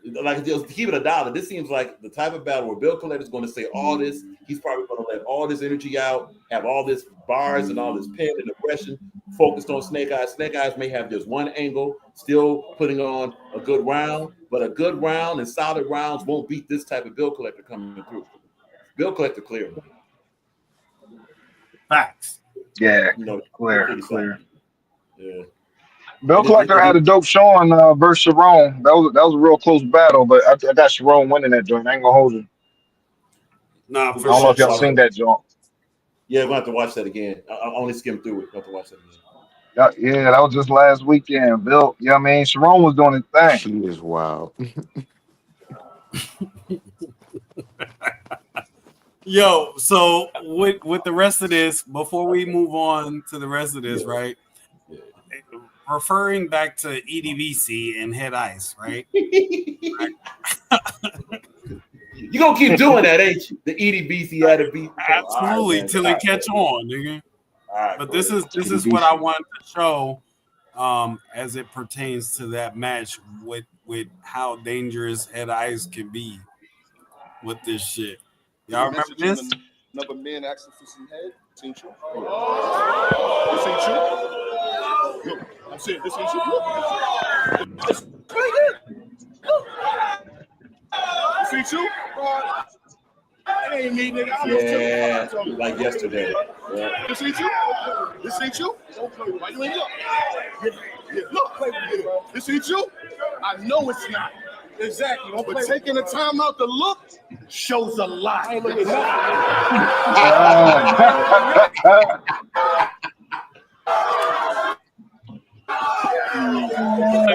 Like, just to keep it $1, this seems like the type of battle where Bill Collector's going to say all this. He's probably going to let all this energy out, have all this bars and all this pen and aggression focused on Snake Eyes. Snake Eyes may have just one angle, still putting on a good round, but a good round and solid rounds won't beat this type of Bill Collector coming through. Bill Collector clear. Facts. Yeah, You know, clear. Yeah. Bill Collector had a dope showing versus Sharon. That was a real close battle, but I got Sharon winning that joint. I ain't gonna hold you. Nah, I for don't know if y'all sure. seen that joint. Yeah, I'm going to have to watch that again. I only skimmed through it. I'll have to watch that again. Yeah, that was just last weekend. Bill, you know what I mean? Sharon was doing his thing. She is wild. Yo, so with the rest of this, before we move on to the rest of this, right? Referring back to EDBC and Head Ice, right? You gonna keep doing that, ain't you? The EDBC had to beat. Absolutely, till it catch on, nigga. But this is what I wanted to show as it pertains to that match with how dangerous Head Ice can be with this shit. Y'all remember this? Another man asking for some head. This ain't you. This ain't you. Look, I'm saying this ain't you. Look. It's right here. Look. This ain't you. It ain't me, nigga. Yeah, like yesterday. Yeah. This ain't you. This ain't you. Why you ain't look? Yeah, look. This ain't you. I know it's not. Exactly. But taking the time out to look shows a lot. That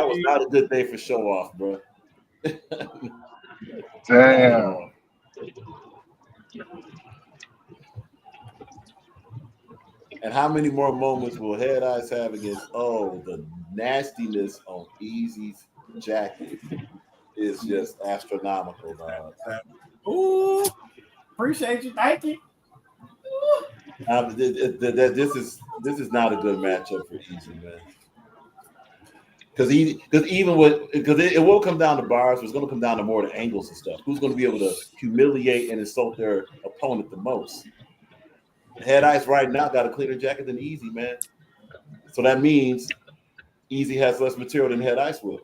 was not a good day for show off, bro. Damn. And how many more moments will Head Ice have against the nastiness on Easy's jacket is just astronomical, dog. Ooh, appreciate you, thank you. This is not a good matchup for Easy, man. Because it will come down to bars, but it's going to come down to more the angles and stuff. Who's going to be able to humiliate and insult their opponent the most? Head Ice right now got a cleaner jacket than Easy, man. So that means Easy has less material than Head Ice will.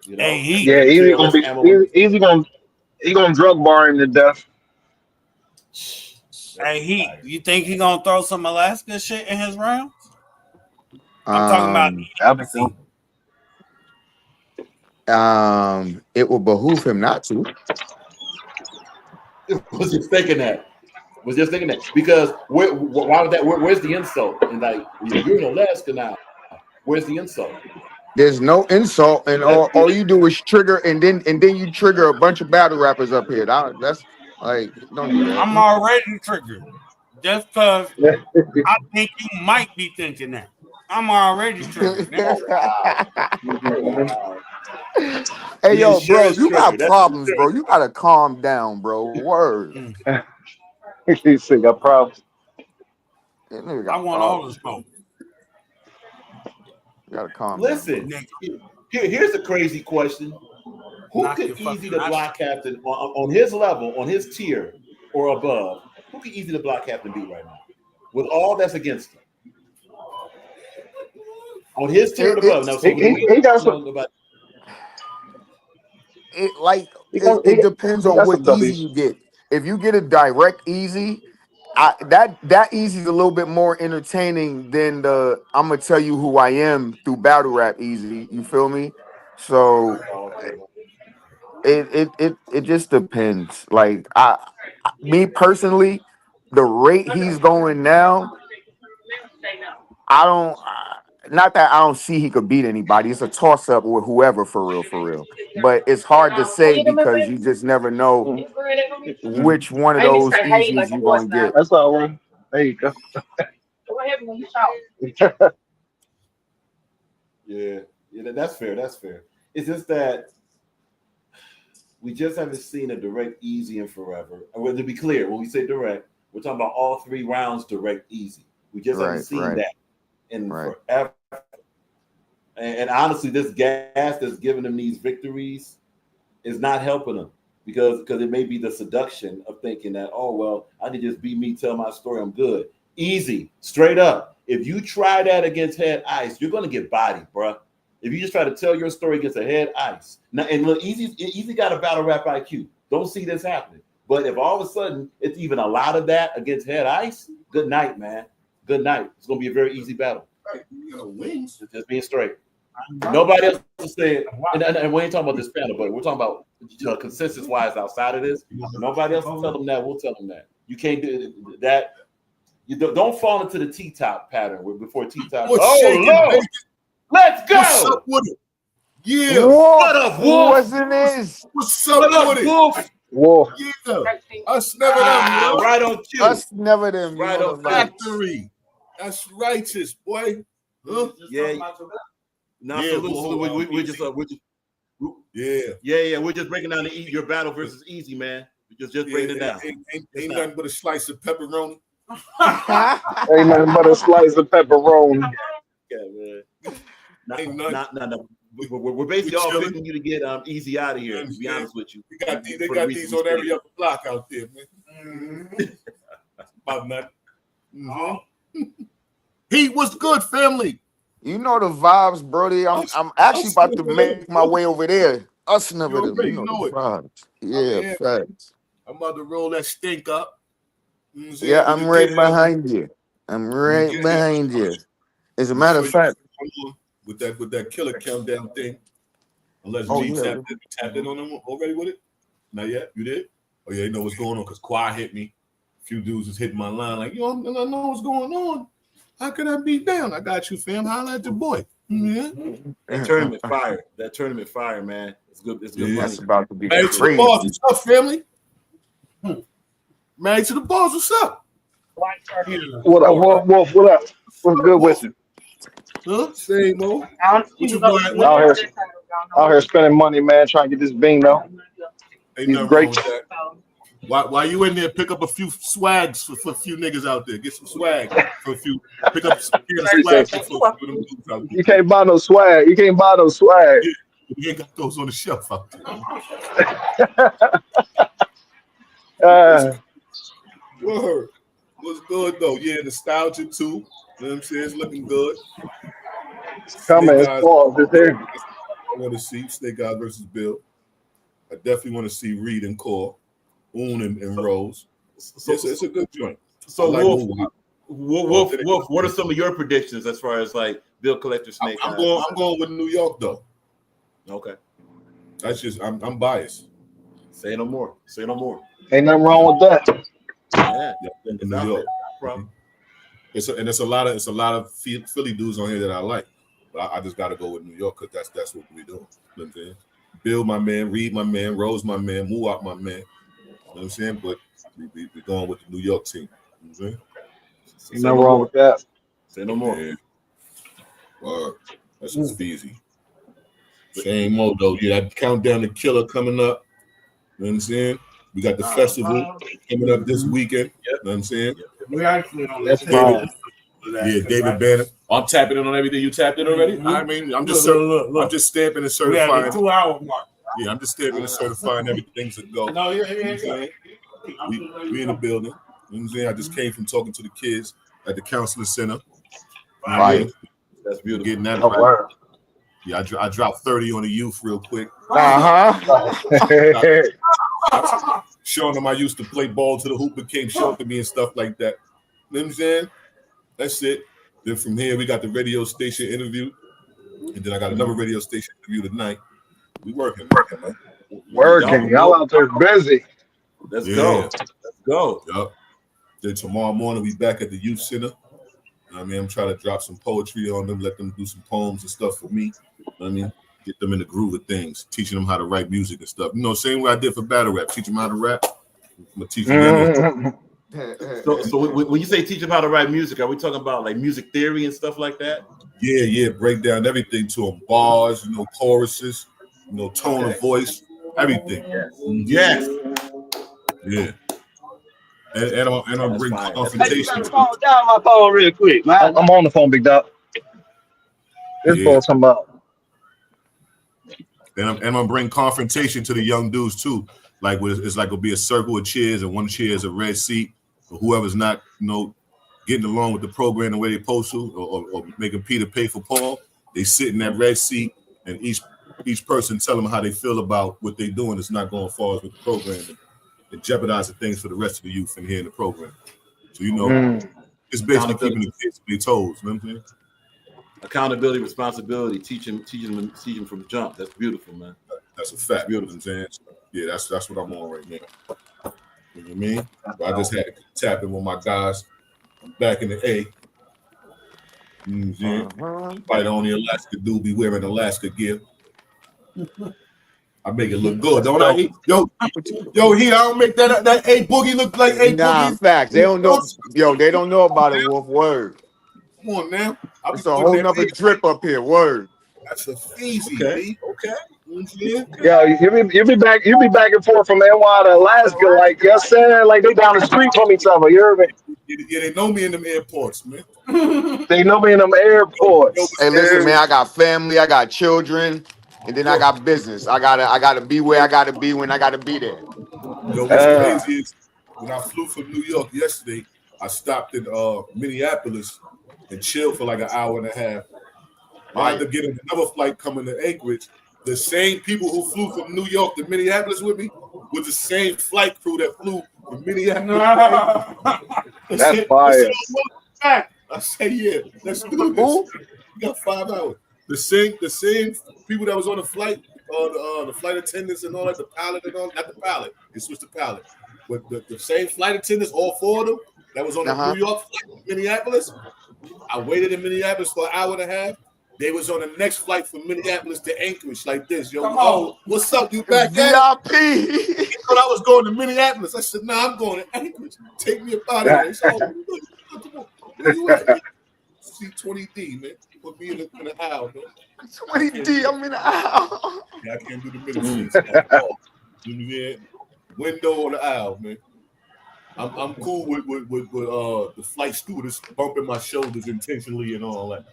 You know? Yeah, Easy gonna drug bar him to death. Hey, you think he gonna throw some Alaska shit in his rounds? I'm talking about. It will behoove him not to. Was just thinking that. Because why would that? Where's the insult? And like, you're in Alaska now. Where's the insult? There's no insult, and all you do is trigger, and then you trigger a bunch of battle rappers up here. That's like, don't do that. I'm already triggered. Just because I think you might be thinking that. I'm already triggered. Hey, yo, bro, you got problems, bro. You gotta calm down, bro. Word. He said, "Got problems." I want all the smoke. You gotta calm Listen, down. Here's a crazy question. Who could Easy the block captain on his level, on his tier or above? Who could Easy the block captain be right now? With all that's against him. On his tier and above. Now, so he got some. It depends He on got what some easy W's. you get. If you get a direct easy, that easy is a little bit more entertaining than the I'm gonna tell you who I am through battle rap easy. You feel me? So it just depends. Like me personally, the rate he's going now, I don't. Not that I don't see he could beat anybody. It's a toss up with whoever for real, for real. But it's hard to say because you just never know which one of those easies you're going to get. That's all right. There you go. Yeah, that's fair. That's fair. It's just that we just haven't seen a direct easy in forever. And well, to be clear, when we say direct, we're talking about all 3 rounds direct easy. We just haven't seen that in forever. And honestly, this gas that's giving them these victories is not helping them because it may be the seduction of thinking that, oh, well, I can just be me, tell my story, I'm good. Easy, straight up. If you try that against Head Ice, you're going to get bodied, bruh. If you just try to tell your story against a Head Ice. Now, and look, Easy got a battle rap IQ. Don't see this happening. But if all of a sudden it's even a lot of that against Head Ice, good night, man. Good night. It's going to be a very easy battle. Wings. Just being straight. Nobody else is saying, and we ain't talking about this panel, but we're talking about consensus-wise outside of this. Nobody else will tell them that. We'll tell them that. You can't do that. You don't fall into the T-top pattern before T-top. Oh, Lord. Let's go. What's up with it? Yeah. What up, Wolf? Wasn't this? What's up with it? Wolf? Wolf. Yeah. Us never them. Right on cue. Us never them. Right on factory. That's righteous, boy. Huh? Yeah. No, yeah, we're just we're just breaking down your battle versus easy, man. We're just breaking it down. Ain't nothing but a slice of pepperoni. Ain't nothing but a slice of pepperoni. Yeah, man. No. We're basically all picking you to get Easy out of here. To be honest with you, they got these on every other block out there, man. About nothing. He was good, family. You know the vibes, Brody. I'm actually about to make my way over there. Us never them. You know the vibes. Yeah, facts. I'm about to roll that stink up. Yeah, I'm right behind you. I'm right behind you. As a matter of fact, with that killer countdown thing. Unless G tapped in on them already with it. Not yet. You did? Oh yeah, you know what's going on because Quad hit me. A few dudes is hitting my line like, yo, I know what's going on. How could I be down? I got you, fam. Holla at your boy. Yeah. That tournament fire, man. It's good. It's good. That's about to be Married to the boss. What's up, family? Married to the boss. What's up? What up, Wolf? What up? What's good with you? Huh? Same old. Out here spending money, man, trying to get this bean though. Ain't nothing wrong with that. Why you in there? Pick up a few swags for a few niggas out there. Get some swag for a few. Pick up some swag for them dudes out there. You can't buy no swag. You can't buy no swag. Yeah, you ain't got those on the shelf out there. Word. What's good though? Yeah, nostalgia too. You know what I'm saying? It's looking good. Coming, it's fall. It's there. I want to see Snake Eyes versus Bill. I definitely want to see Reed and Core, Oon and Rose. So it's a good joint. So like Wolf, what are some of your predictions as far as like Bill Collector Snake Eyes? I'm going with New York though. Okay. That's just I'm biased. Say no more. Say no more. Ain't nothing wrong with that. Yeah, in New York. Problem. It's a lot of Philly dudes on here that I like, but I just got to go with New York because that's what we doing. You know what I'm saying? Bill, my man, Reed, my man, Rose, my man, Muwap, my man. You know what I'm saying? But we going with the New York team. You know what I'm saying? Ain't nothing wrong with that. Say no more. Yeah. That's just easy. Same mode though. Yeah, that countdown to Killer coming up. You know what I'm saying? We got the festival coming up this weekend. You know what I'm saying? We actually on that's fine. Yeah, David Banner. I'm tapping in on everything. You tapped in already? I mean, I'm just I'm just stamping and certifying. 2 hour mark. Yeah, I'm just stamping and certifying everything's a go. No, we in the building. You know what I'm saying? I just came from talking to the kids at the counseling center. Right. That's beautiful. Getting that Oh, right. word. Yeah, I dropped 30 on the youth real quick. Showing them I used to play ball to the hoop became short to me and stuff like that. You know what I'm saying? That's it. Then from here, we got the radio station interview. And then I got another radio station interview tonight. We working, man. Working. Y'all out there busy. Let's go. Let's go. Yup. Then tomorrow morning, we back at the youth center. I mean, I'm trying to drop some poetry on them, let them do some poems and stuff for me. I mean, get them in the groove of things, teaching them how to write music and stuff. You know, same way I did for battle rap. Teach them how to rap. I'm gonna teach them. So when you say teach them how to write music, are we talking about like music theory and stuff like that? Yeah. Break down everything to them. Bars, choruses, tone of voice, everything. Yes. Yeah. And I'll bring confrontation. Down my phone real quick, man. I'm on the phone, big dog. This ball talking about. And I'm gonna bring confrontation to the young dudes too. Like it's like it'll be a circle of chairs, and one chair is a red seat. For whoever's not, getting along with the program the way they're supposed to, or making Peter pay for Paul, they sit in that red seat, and each person tell them how they feel about what they're doing. It's not going far as with the program. And jeopardizing things for the rest of the youth in here in the program. So it's basically keeping the kids on their toes. You know what I'm saying? Accountability, responsibility, teaching from jump. That's beautiful, man. That's a fact. You know what I'm saying? Yeah, that's what I'm on right now. You know what I mean? But I just had to tap in with my guys. I'm back in the A. You know what I'm saying? Fight on the Alaska dude be wearing Alaska gear. I make it look good, don't I? Yo, I don't make that A Boogie look like A Boogie. Nah, facts. They don't know. They don't know about it. Wolf, word. Come on now. It's a whole nother drip up here. Word. That's a easy. Okay. Yeah, you'll be back and forth from NY to Alaska, like you said, like they down the street from each other. You heard me? Yeah, they know me in them airports, man. They know me in them airports. Hey, listen, man. I got family. I got children. And then I got business. I gotta be where I gotta be when I gotta be there. Yo, what's crazy is when I flew from New York yesterday, I stopped in Minneapolis and chilled for like an hour and a half. I had to get on another flight coming to Anchorage. The same people who flew from New York to Minneapolis with me was the same flight crew that flew from Minneapolis. That's fire. I say, yeah, let's do this. We got 5 hours. The same people that was on the flight, the flight attendants and all that, the pilot and all, not the pilot, they switched the pilot. But the same flight attendants, all 4 of them, that was on the New York flight to Minneapolis. I waited in Minneapolis for an hour and a half. They was on the next flight from Minneapolis to Anchorage like this. Yo, what's up? You back there? VIP. He thought I was going to Minneapolis. I said, nah, I'm going to Anchorage. Take me about it. He said, where you at? See 20D, man. Put me in the aisle, man. 20D, I'm in the aisle. Yeah, I can't do the middle seats. Window on the aisle, man. I'm cool with the flight stewardess bumping my shoulders intentionally and all that.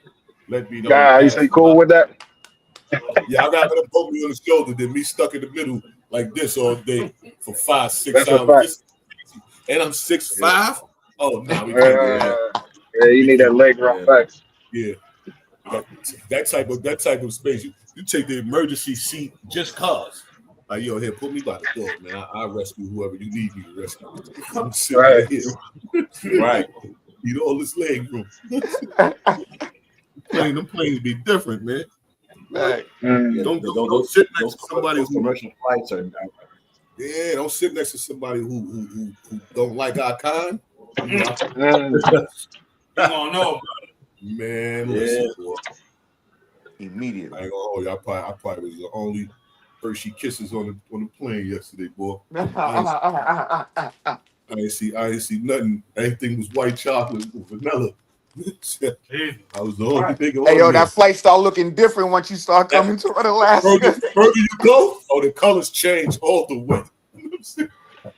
Let me know. Nah, you say cool with that? Yeah, I'd rather them bump me on the shoulder than me stuck in the middle like this all day for 5-6 hours. And I'm 6'5". Oh no, we can't do that. Yeah, you need that leg room facts. Yeah. That type of space. You take the emergency seat just cause. Like, yo, here, put me by the door, man. I'll rescue whoever you need me to rescue. I'm sitting right here. Right. Need all this leg room. Them planes be different, man. Right. Don't sit next to somebody who commercial flights are. Yeah, don't sit next to somebody who don't like our kind. You don't know, man. Listen, boy. Immediately. I ain't gonna hold you. I probably was the only Hershey kisses on the plane yesterday, boy. I ain't see nothing. Everything was white chocolate with vanilla. I was the only thing. Hey, yo, that flight start looking different once you start coming to Alaska. Further you go, the colors change all the way.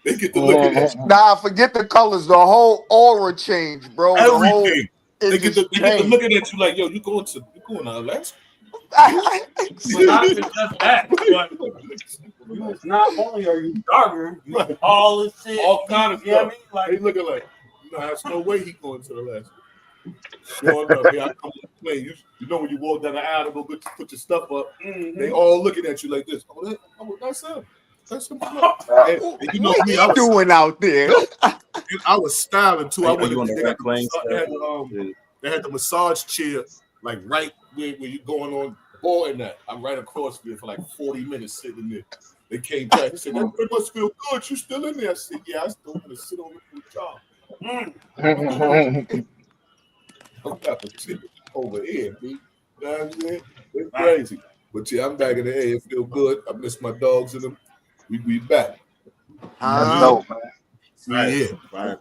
They get to look at you. Nah, forget the colors. The whole aura change, bro. Everything. They get to looking at you like, yo, you going to Alaska? Not just that, but not only are you darker, you all this shit, all kind of you know stuff. what I mean? Like, they looking like, there's no way he going to Alaska. Sure enough, here I come to play. You know when you walk down the aisle to go put your stuff up, they all looking at you like this. That's him. That's him. And you know What me, he doing out there? I was styling too. Are you on the right plane? They had the massage chair like right where you going on ball in that. I'm right across there for like 40 minutes sitting there. They came back and said, "That must feel good. You still in there?" I said, "Yeah, I still want to sit on the job." I'm not to sit over here, B. You know what I'm saying? It's crazy. But yeah, I'm back in the A. It feel good. I miss my dogs and them. We back. That's dope, man. Yeah. Right.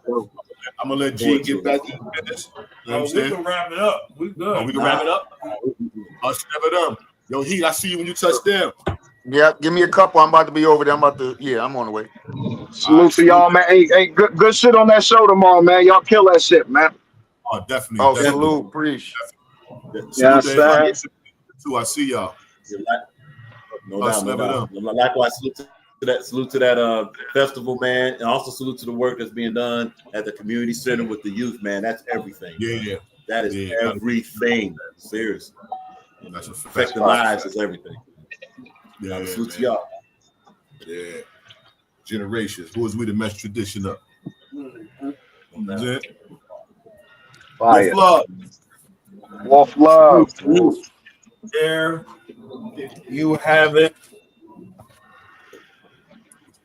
I'm gonna let G get back to the business. You know what I'm We saying? can wrap it up. We good. Oh, we can wrap it up. I'll step it up. Yo, Heat, I see you when you touch down. Yeah, give me a couple. I'm about to be over there. I'm on the way. Salute to y'all, man. Hey, good shit on that show tomorrow, man. Y'all kill that shit, man. Oh, definitely. Oh, definitely. salute, preach. Yeah, I see y'all. No doubt. Likewise, salute to that festival, man, and also salute to the work that's being done at the community center with the youth, man. That's everything. Yeah. That is everything. Seriously. That's a fact. Affecting lives is everything. Yeah, salute to y'all. Yeah. Generations. Who is we to mess tradition up? Fire. Wolf love. Wolf love. There you have it.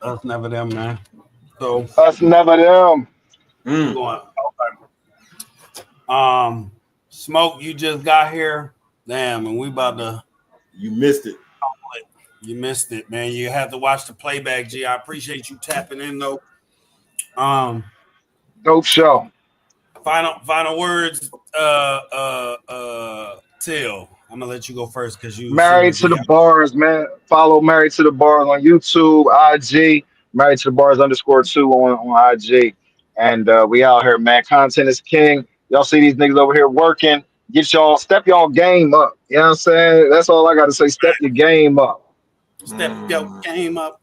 Us never them, man. So Us never them. going. Smoke, you just got here. Damn, and we about to. You missed it. You missed it, man. You have to watch the playback, G. I appreciate you tapping in though. Dope show. Final words, Till. I'm gonna let you go first because you Married to the Bars, man. Follow Married to the Bars on YouTube, IG. Married to the Bars _2 on IG. And we out here, man. Content is king. Y'all see these niggas over here working. Step y'all game up. You know what I'm saying? That's all I got to say. Step your game up. Step your game up.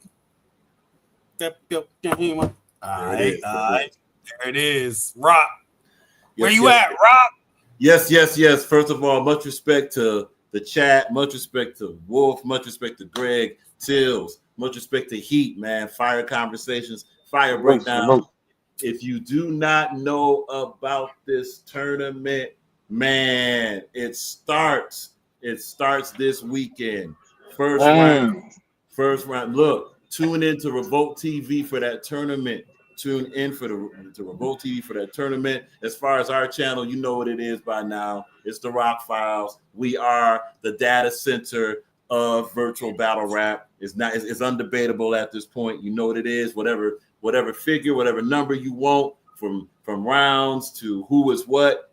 Step your game up. All right. There it is. Rock. Where you at, Rock? Yes. First of all, much respect to the chat. Much respect to Wolf. Much respect to Greg, Tills. Much respect to Heat, man. Fire conversations, fire breakdown. If you do not know about this tournament, man, it starts this weekend. First round. Look, tune into Revolt TV for that tournament. Tune in to Revolt TV for that tournament. As far as our channel, you know what it is by now. It's the Rock Files. We are the data center of virtual battle rap. It's undebatable at this point. You know what it is. Whatever figure, whatever number you want, from rounds to who is what.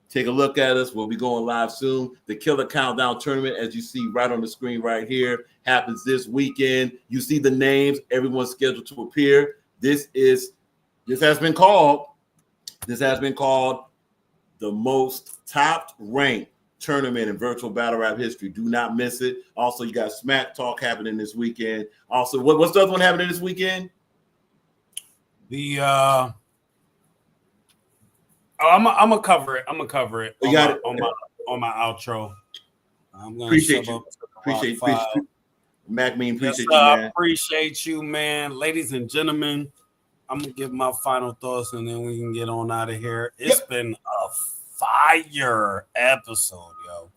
Take a look at us. We'll be going live soon. The Killa Countdown Tournament, as you see right on the screen right here, happens this weekend. You see the names. Everyone's scheduled to appear. This has been called the most top ranked tournament in virtual battle rap history. Do not miss it. Also, you got Smack Talk happening this weekend. Also, what's the other one happening this weekend? I'm gonna cover it. You got it on my outro. I'm gonna appreciate Mac Mean, appreciate you, man. Appreciate you, man. Ladies and gentlemen, I'm gonna give my final thoughts and then we can get on out of here. It's been a fire episode, yo.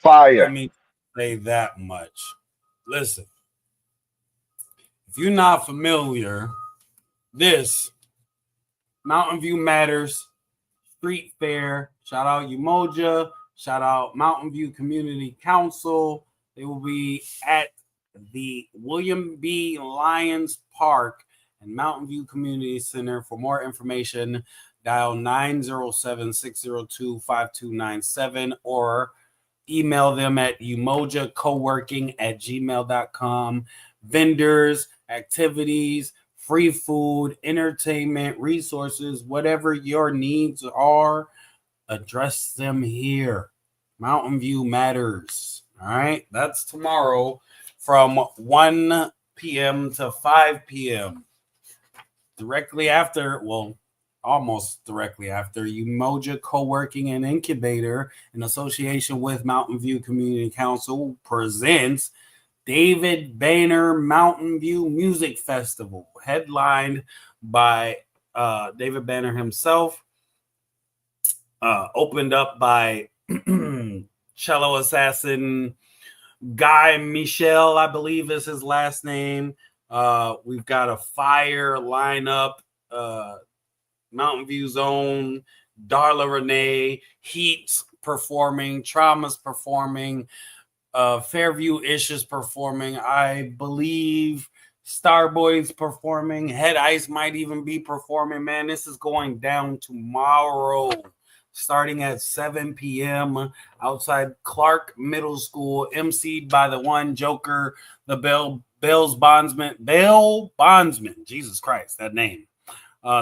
Fire. Let me say that much. Listen, if you're not familiar, this Mountain View Matters Street Fair. Shout out Umoja. Shout out Mountain View Community Council. They will be at the William B. Lyons Park and Mountain View Community Center. For more information, dial 907-602-5297 or email them at umojacoworking@gmail.com. Vendors, activities, free food, entertainment, resources, whatever your needs are, address them here. Mountain View Matters. All right. That's tomorrow from 1 p.m. to 5 p.m. Directly after, almost directly after, Umoja Co-working and Incubator, in association with Mountain View Community Council, presents David Banner Mountain View Music Festival, headlined by David Banner himself, opened up by cello assassin Guy Michel, I believe is his last name. We've got a fire lineup. Mountain View's own Darla Renee, Heat's performing, Trauma's performing, Fairview Ish is performing. I believe Starboy's performing. Head Ice might even be performing. Man, this is going down tomorrow, starting at 7 p.m. outside Clark Middle School, emceed by the one Joker, the Bell Bondsman. Jesus Christ, that name.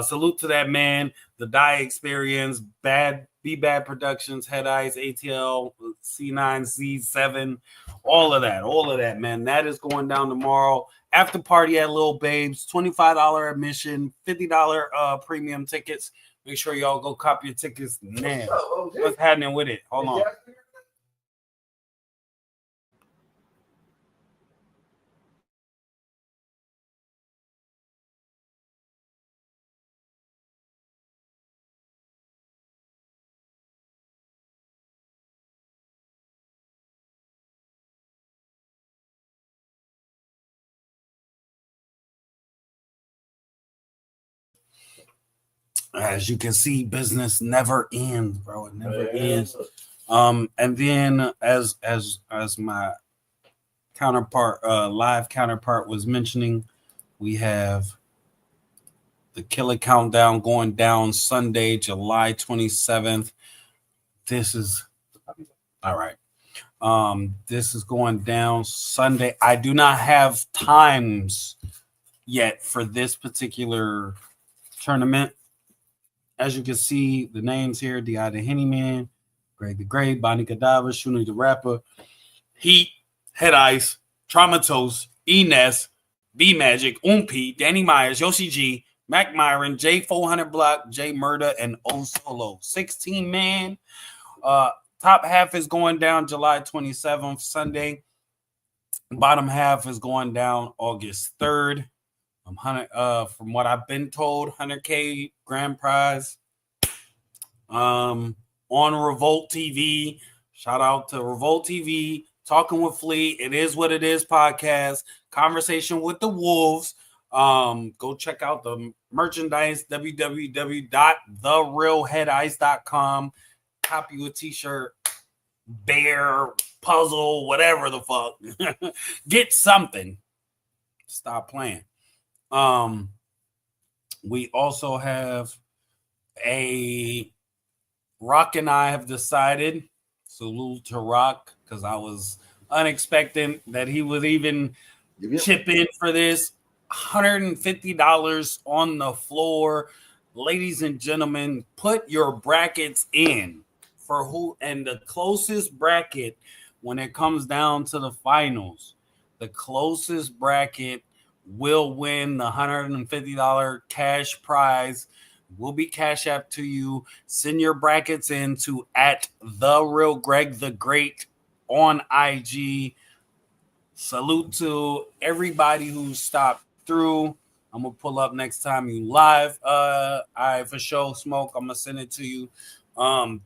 Salute to that man. The Die Experience, Bad Productions, Head Ice, ATL, C9, C7, all of that, man. That is going down tomorrow. After party at Lil Babes, $25 admission, $50 premium tickets. Make sure y'all go copy your tickets now. What's happening with it? Hold on. As you can see, business never ends, bro. It never ends. And then as my counterpart, live counterpart was mentioning, we have the Killa Countdown going down Sunday, July 27th. This is all right. This is going down Sunday. I do not have times yet for this particular tournament. As you can see, the names here: D.I. the Henny Man, Greg the Great, Bonnie Godiva, Shuni the Rapper, Heat, Head Ice, Traumatos, Ines, B Magic, Umpi, Danny Myers, Yoshi G, Mac Myron, J400 Block, J Murder, and O Solo. 16 man. Top half is going down July 27th, Sunday. Bottom half is going down August 3rd. From what I've been told, 100K grand prize. On Revolt TV. Shout out to Revolt TV. Talking with Flea. It is what it is podcast. Conversation with the Wolves. Go check out the merchandise, www.therealheadice.com. Copy you a t-shirt, bear, puzzle, whatever the fuck. Get something. Stop playing. We also have a Rock, and I have decided, salute to Rock, because I was unexpecting that he would even chip in for this. $150 on the floor. Ladies and gentlemen, put your brackets in for who, and the closest bracket when it comes down to the finals, the closest bracket will win the $150 cash prize. Will be Cash App to you. Send your brackets in to @TheRealGregTheGreat on IG. Salute to everybody who stopped through. I'm gonna pull up next time you live. I for sure Smoke. I'm gonna send it to you.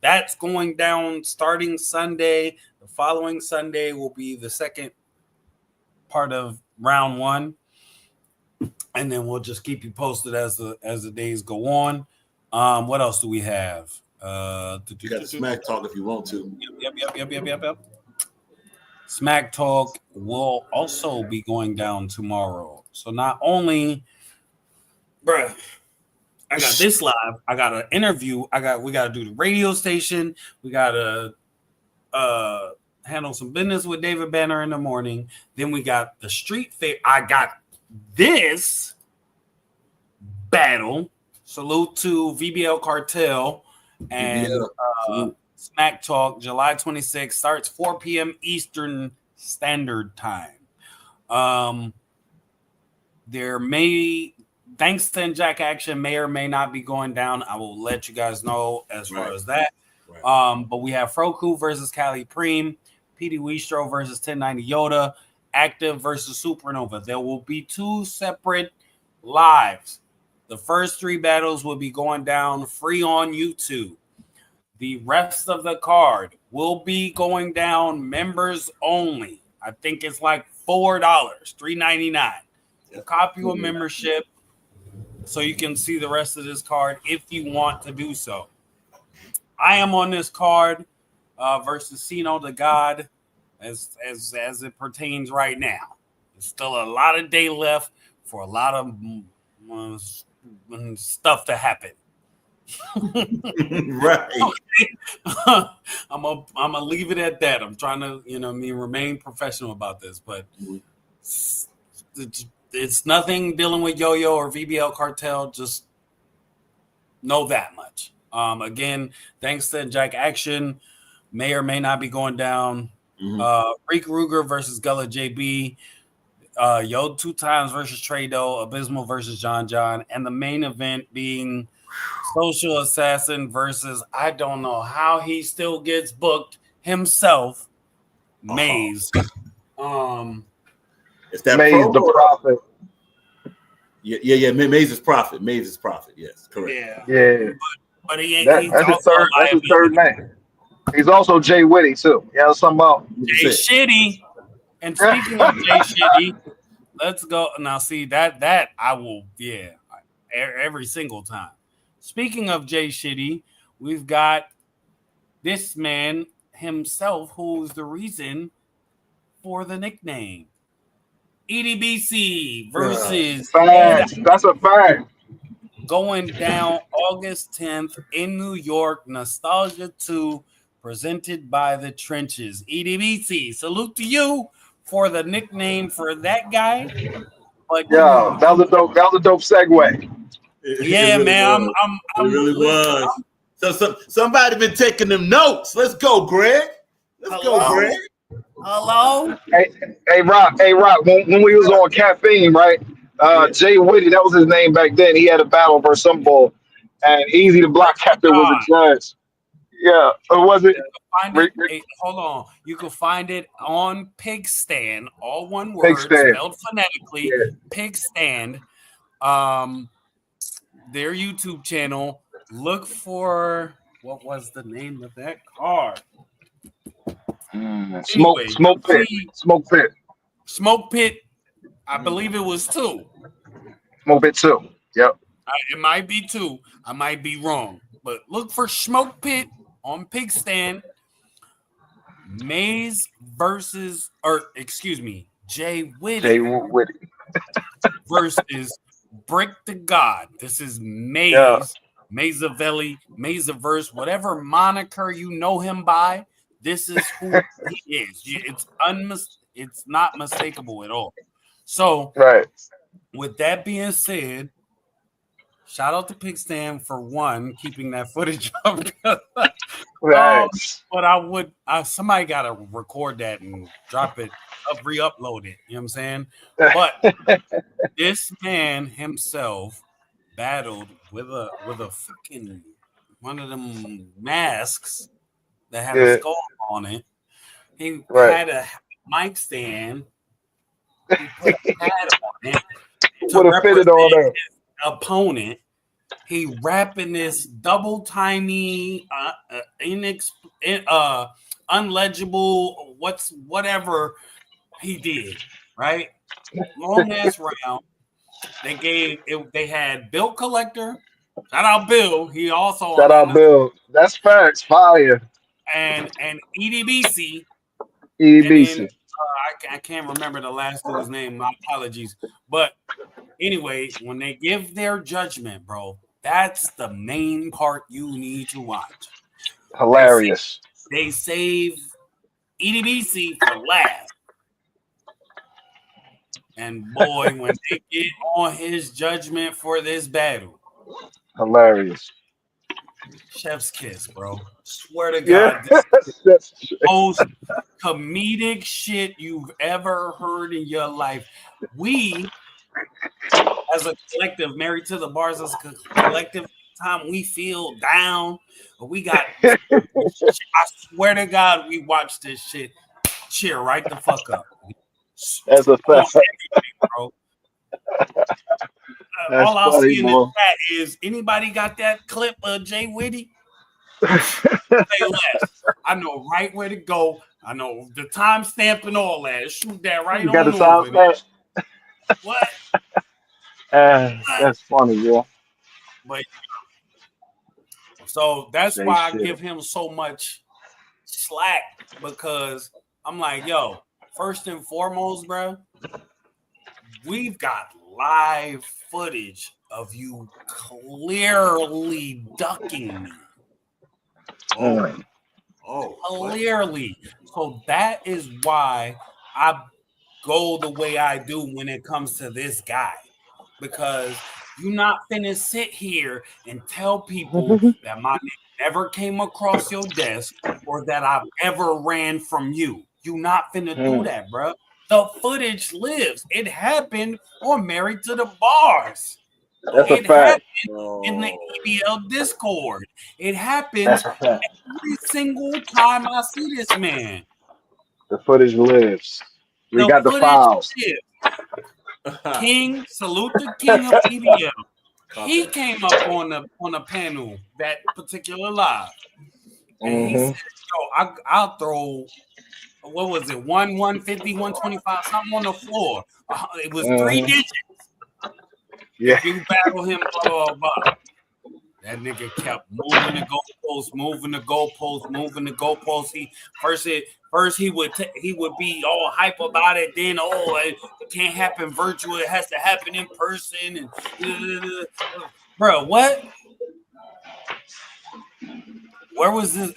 That's going down starting Sunday. The following Sunday will be the second part of round one. And then we'll just keep you posted as the days go on. What else do we have? You got the smack talk if you want to. Yep. Smack talk will also be going down tomorrow. So not only, bruh, I got this live. I got an interview. We got to do the radio station. We got to handle some business with David Banner in the morning. Then we got the street fair. I got this battle. Salute to VBL Cartel and Smack Talk, July 26th, starts 4 p.m. Eastern Standard Time. There may Thanks and Jack Action may or may not be going down. I will let you guys know as far as that. Right. But we have Froku versus Cali Preem, PD Wistro versus 1090 Yoda, Active versus Supernova. There will be 2 separate lives. The first 3 battles will be going down free on YouTube. The rest of the card will be going down members only. I think it's like $4, $3.99. You copy a membership so you can see the rest of this card if you want to do so. I am on this card versus Sino the God as it pertains right now. There's still a lot of day left for a lot of stuff to happen. Right. I'm gonna leave it at that. I'm trying to, remain professional about this, but it's nothing dealing with Yo-Yo or VBL Cartel. Just know that much. Again, thanks to Jack Action, may or may not be going down. Reek Ruger versus Gullah JB, Yo 2 times versus Trado, Abysmal versus John, and the main event being Social Assassin versus, I don't know how he still gets booked himself, Maze. It's that Maze promo. the Prophet. Yeah. Maze is Prophet. Maze is Prophet. Yes, correct. Yeah. But he's That's his also third. That's his third name. He's also Jay Whitty too. Yeah, something about Jay Shitty. And speaking of Jay Shitty, let's go now. See that I will, every single time. Speaking of Jay Shitty, we've got this man himself who's the reason for the nickname. EDBC versus facts. That's a fact. going down August 10th in New York. Nostalgia 2 presented by The Trenches. EDBC, salute to you for the nickname for that guy. But Yeah, that was a dope segue. Yeah, really man. It really was. So somebody been taking them notes. Let's go, Greg. Go, Greg. Hello. Hey, Rock. When we was on Caffeine, right? Jay Whitty, that was his name back then. He had a battle versus some bull, and Easy the Block Captain was a judge. Yeah, or was it? Hold on. You can find it on Pig Stand, all one word, spelled phonetically. Yeah. Pig Stand. Their YouTube channel. Look for, what was the name of that card? Smoke Pit. I believe it was 2. Smoke Pit 2. Yep. It might be 2. I might be wrong, but look for Smoke Pit on Pig Stand. Maze versus, Jay Whitty versus Brick the God. This is Maze, Mazavelli, Mazaverse, whatever moniker you know him by. This is who he is. It's not mistakable at all. So, with that being said, shout out to Pig Stand for one keeping that footage up. But somebody gotta record that and drop it up, re-upload it. You know what I'm saying? But this man himself battled with a fucking one of them masks that had a skull on it. He had a mic stand. He put a pad on it to represent his opponent. He rapping this double-timey, unlegible, whatever he did, right? Long ass round. They had Bill Collector. Shout out Bill. He also shout out Bill. That's facts. Fire. And EDBC. EDBC. I can't remember the last dude's name. My apologies. But anyway, when they give their judgment, bro, that's the main part you need to watch. Hilarious. They save EDBC for last. And boy, when they get on his judgment for this battle, hilarious. Chef's kiss, bro. Swear to God, this is the most comedic shit you've ever heard in your life. We, as a collective, Married to the Bars as a collective, time we feel down, or we got, I swear to God, we watch this shit, cheer right the fuck up. That's a On fact. everything, bro. That's All I'll funny, see in the boy. chat is anybody got that clip of Jay Whitty? Say less. I know right where to go. I know the timestamp and all that. Shoot that right You got the on sound over. stamp? What? That's funny, boy. But so that's Jay why I shit. give him so much slack, because I'm like, yo, first and foremost, bro, we've got live footage of you clearly ducking me. Mm. Clearly. So that is why I go the way I do when it comes to this guy, because you not finna sit here and tell people that my name never came across your desk or that I've ever ran from you. You not finna do that, bro. The footage lives. It happened on Married to the Bars. That's a It fact. happened in the EBL Discord. It happens That's a fact. every single time I see this man. The footage lives. We The got the footage files. lives. King, salute the king of EBL. He came up on the panel that particular live, and he said, "Yo, I'll throw, what was it, 150, 125, something on the floor. It was 3 digits. Yeah. If you battle him, blah blah blah." That nigga kept moving the goalposts, moving the goalposts, moving the goalposts. First he would be all hype about it. Then it can't happen virtual. It has to happen in person. And bro, what? Where was this,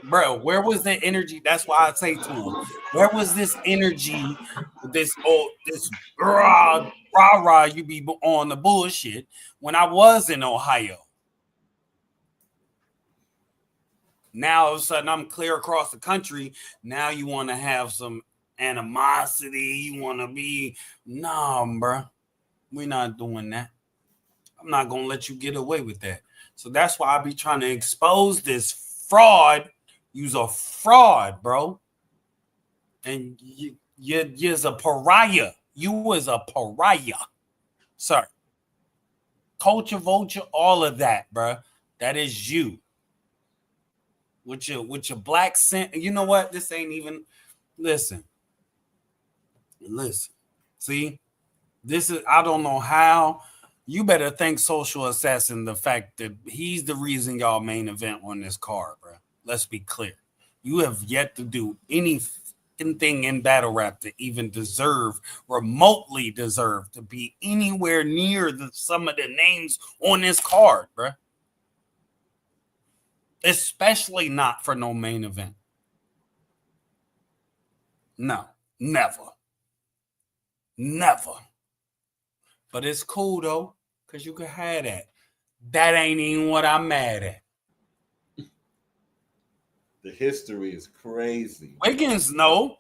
bro? Where was the energy? That's why I say to him, where was this energy? This rah rah you be on the bullshit when I was in Ohio. Now all of a sudden I'm clear across the country. Now you want to have some animosity. You want to be, nah, bro. We're not doing that. I'm not gonna let you get away with that. So that's why I be trying to expose this fraud. You's a fraud, bro. And you're a pariah. You was a pariah, sir. Culture vulture, all of that, bro. That is you. With your black scent. You know what? This ain't even. Listen. See, this is, I don't know how. You better thank Social Assassin the fact that he's the reason y'all main event on this card, bro. Let's be clear. You have yet to do anything in battle rap to even remotely deserve to be anywhere near some of the names on this card, bro. Especially not for no main event. No, never. But it's cool though, because you can have that. That ain't even what I'm mad at. The history is crazy. Wiggins, no.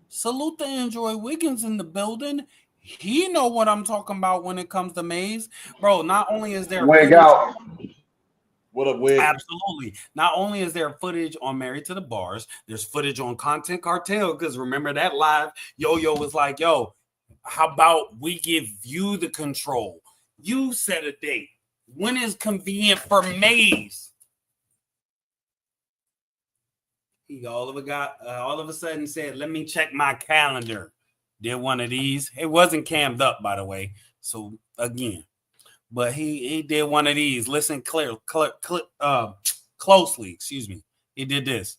Salute to Enjoy Wiggins in the building. He know what I'm talking about when it comes to Maze. Bro, not only is there Wig out. What up, Wig? Absolutely. Not only is there footage on Married to the Bars, there's footage on Content Cartel, because remember that live, Yo-Yo was like, yo, how about we give you the control? You set a date. When is convenient for Maze? He all of a sudden said, let me check my calendar. Did one of these. It wasn't cammed up, by the way. So again, but he did one of these. Listen closely. Excuse me. He did this.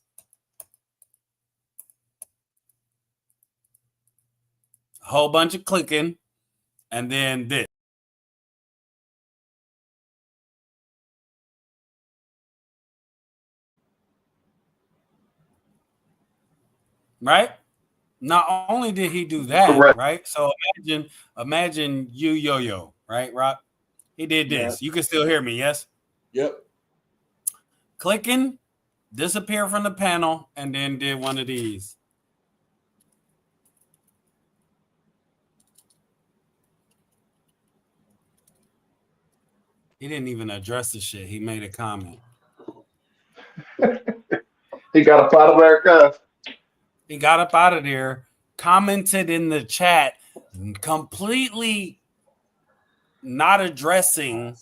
A whole bunch of clicking, and then this. Right? Not only did he do that, Correct. right? So imagine you, Yo-Yo, right, Rock? He did this. Yeah. You can still hear me, yes? Yep. Clicking, disappear from the panel, and then did one of these. He didn't even address the shit. He made a comment. He got up out of there, cuz. He got up out of there, commented in the chat, completely not addressing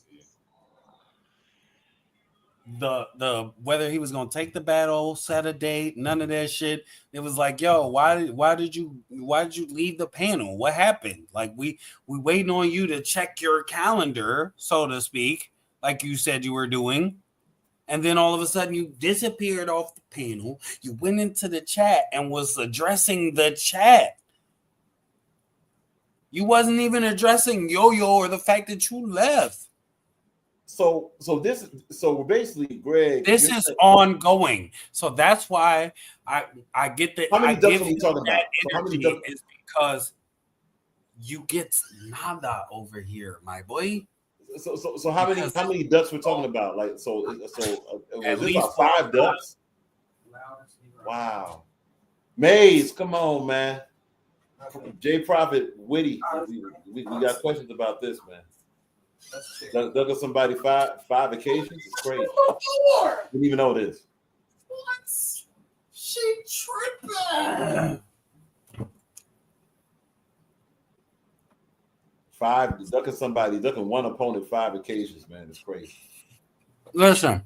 the whether he was gonna take the battle, set a date, none of that shit. It was like, yo, why did you leave the panel? What happened? Like we waiting on you to check your calendar, so to speak, like you said you were doing. And then all of a sudden you disappeared off the panel. You went into the chat and was addressing the chat. You wasn't even addressing Yo-Yo or the fact that you left. So basically, Greg, this is saying, ongoing. So that's why I get that. How many ducks are we talking about? So how many ducks? Is because you get nada over here, my boy. So how many ducks we're talking about? Like was this about 5 ducks? Wow, Maze, come on, man. J Prophet, Witty, we got questions about this, man. Duck somebody five occasions? It's crazy. Didn't even know this. What? She tripping. 5 ducking one opponent 5 occasions, man. It's crazy. Listen.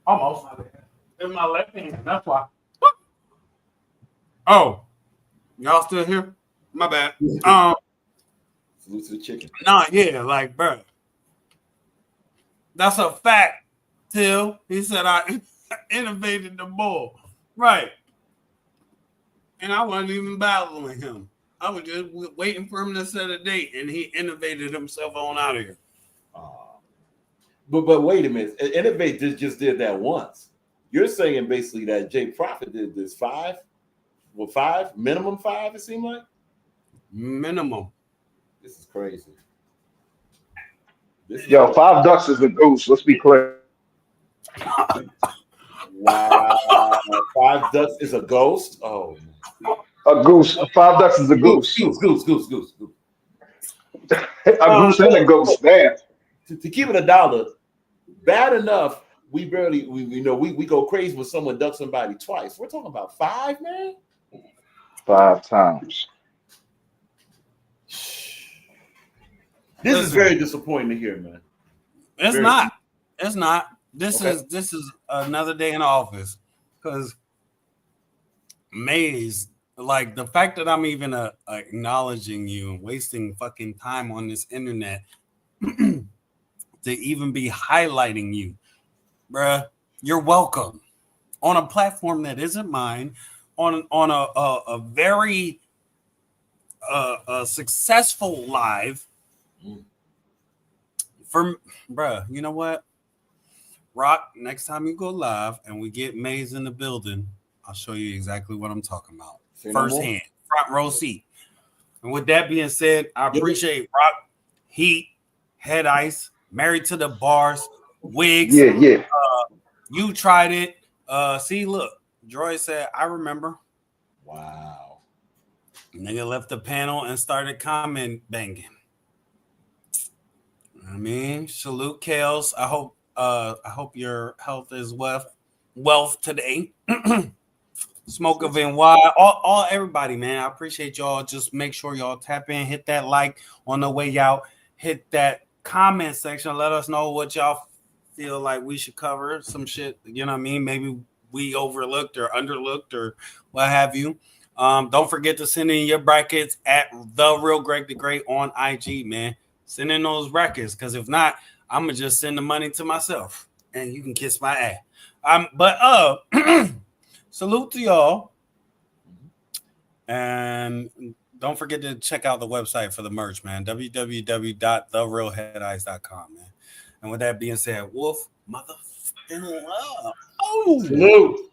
Almost. In my left hand. That's why. Oh. Y'all still here? My bad. Salute to the chicken. Nah, yeah, like, bro. That's a fact, Till. He said I innovated the bull. Right. And I wasn't even battling him. I was just waiting for him to set a date, and he innovated himself on out of here. But wait a minute. Innovate just did that once. You're saying basically that Jay Prophet did this 5? Well, 5? Minimum 5, it seemed like? Minimum. This is crazy. Yo, 5 ducks is a goose. Let's be clear. Wow. 5 ducks is a ghost? Oh. A goose. 5 ducks is a goose. Goose. A goose and a ghost. Damn. To keep it $1, bad enough. We go crazy when someone ducks somebody twice. We're talking about 5, man. 5 times. This is very disappointing to hear, man. It's not. This is another day in the office because Maze, like the fact that I'm even acknowledging you and wasting fucking time on this internet to even be highlighting you, bruh, you're welcome on a platform that isn't mine, on a very successful live. Bruh, you know what? Rock, next time you go live and we get Maze in the building, I'll show you exactly what I'm talking about. Firsthand, front row seat. And with that being said, I appreciate Rock, Heat, Head Ice, Married to the Bars, Wigs. Yeah. You tried it. See, look, Droy said, I remember. Wow. Nigga left the panel and started comment banging. I mean, salute Kales. I hope your health is wealth today. Smoke of NY, all everybody, man. I appreciate y'all. Just make sure y'all tap in, hit that like on the way out, hit that comment section. Let us know what y'all feel like we should cover. Some shit, you know what I mean? Maybe we overlooked or underlooked or what have you. Don't forget to send in your brackets at The Real Greg the Great on IG, man. Send in those brackets, because if not, I'm gonna just send the money to myself and you can kiss my ass. But salute to y'all. And don't forget to check out the website for the merch, man. www.therealheadice.com, man. And with that being said, Wolf, motherfucking love. Oh, salute.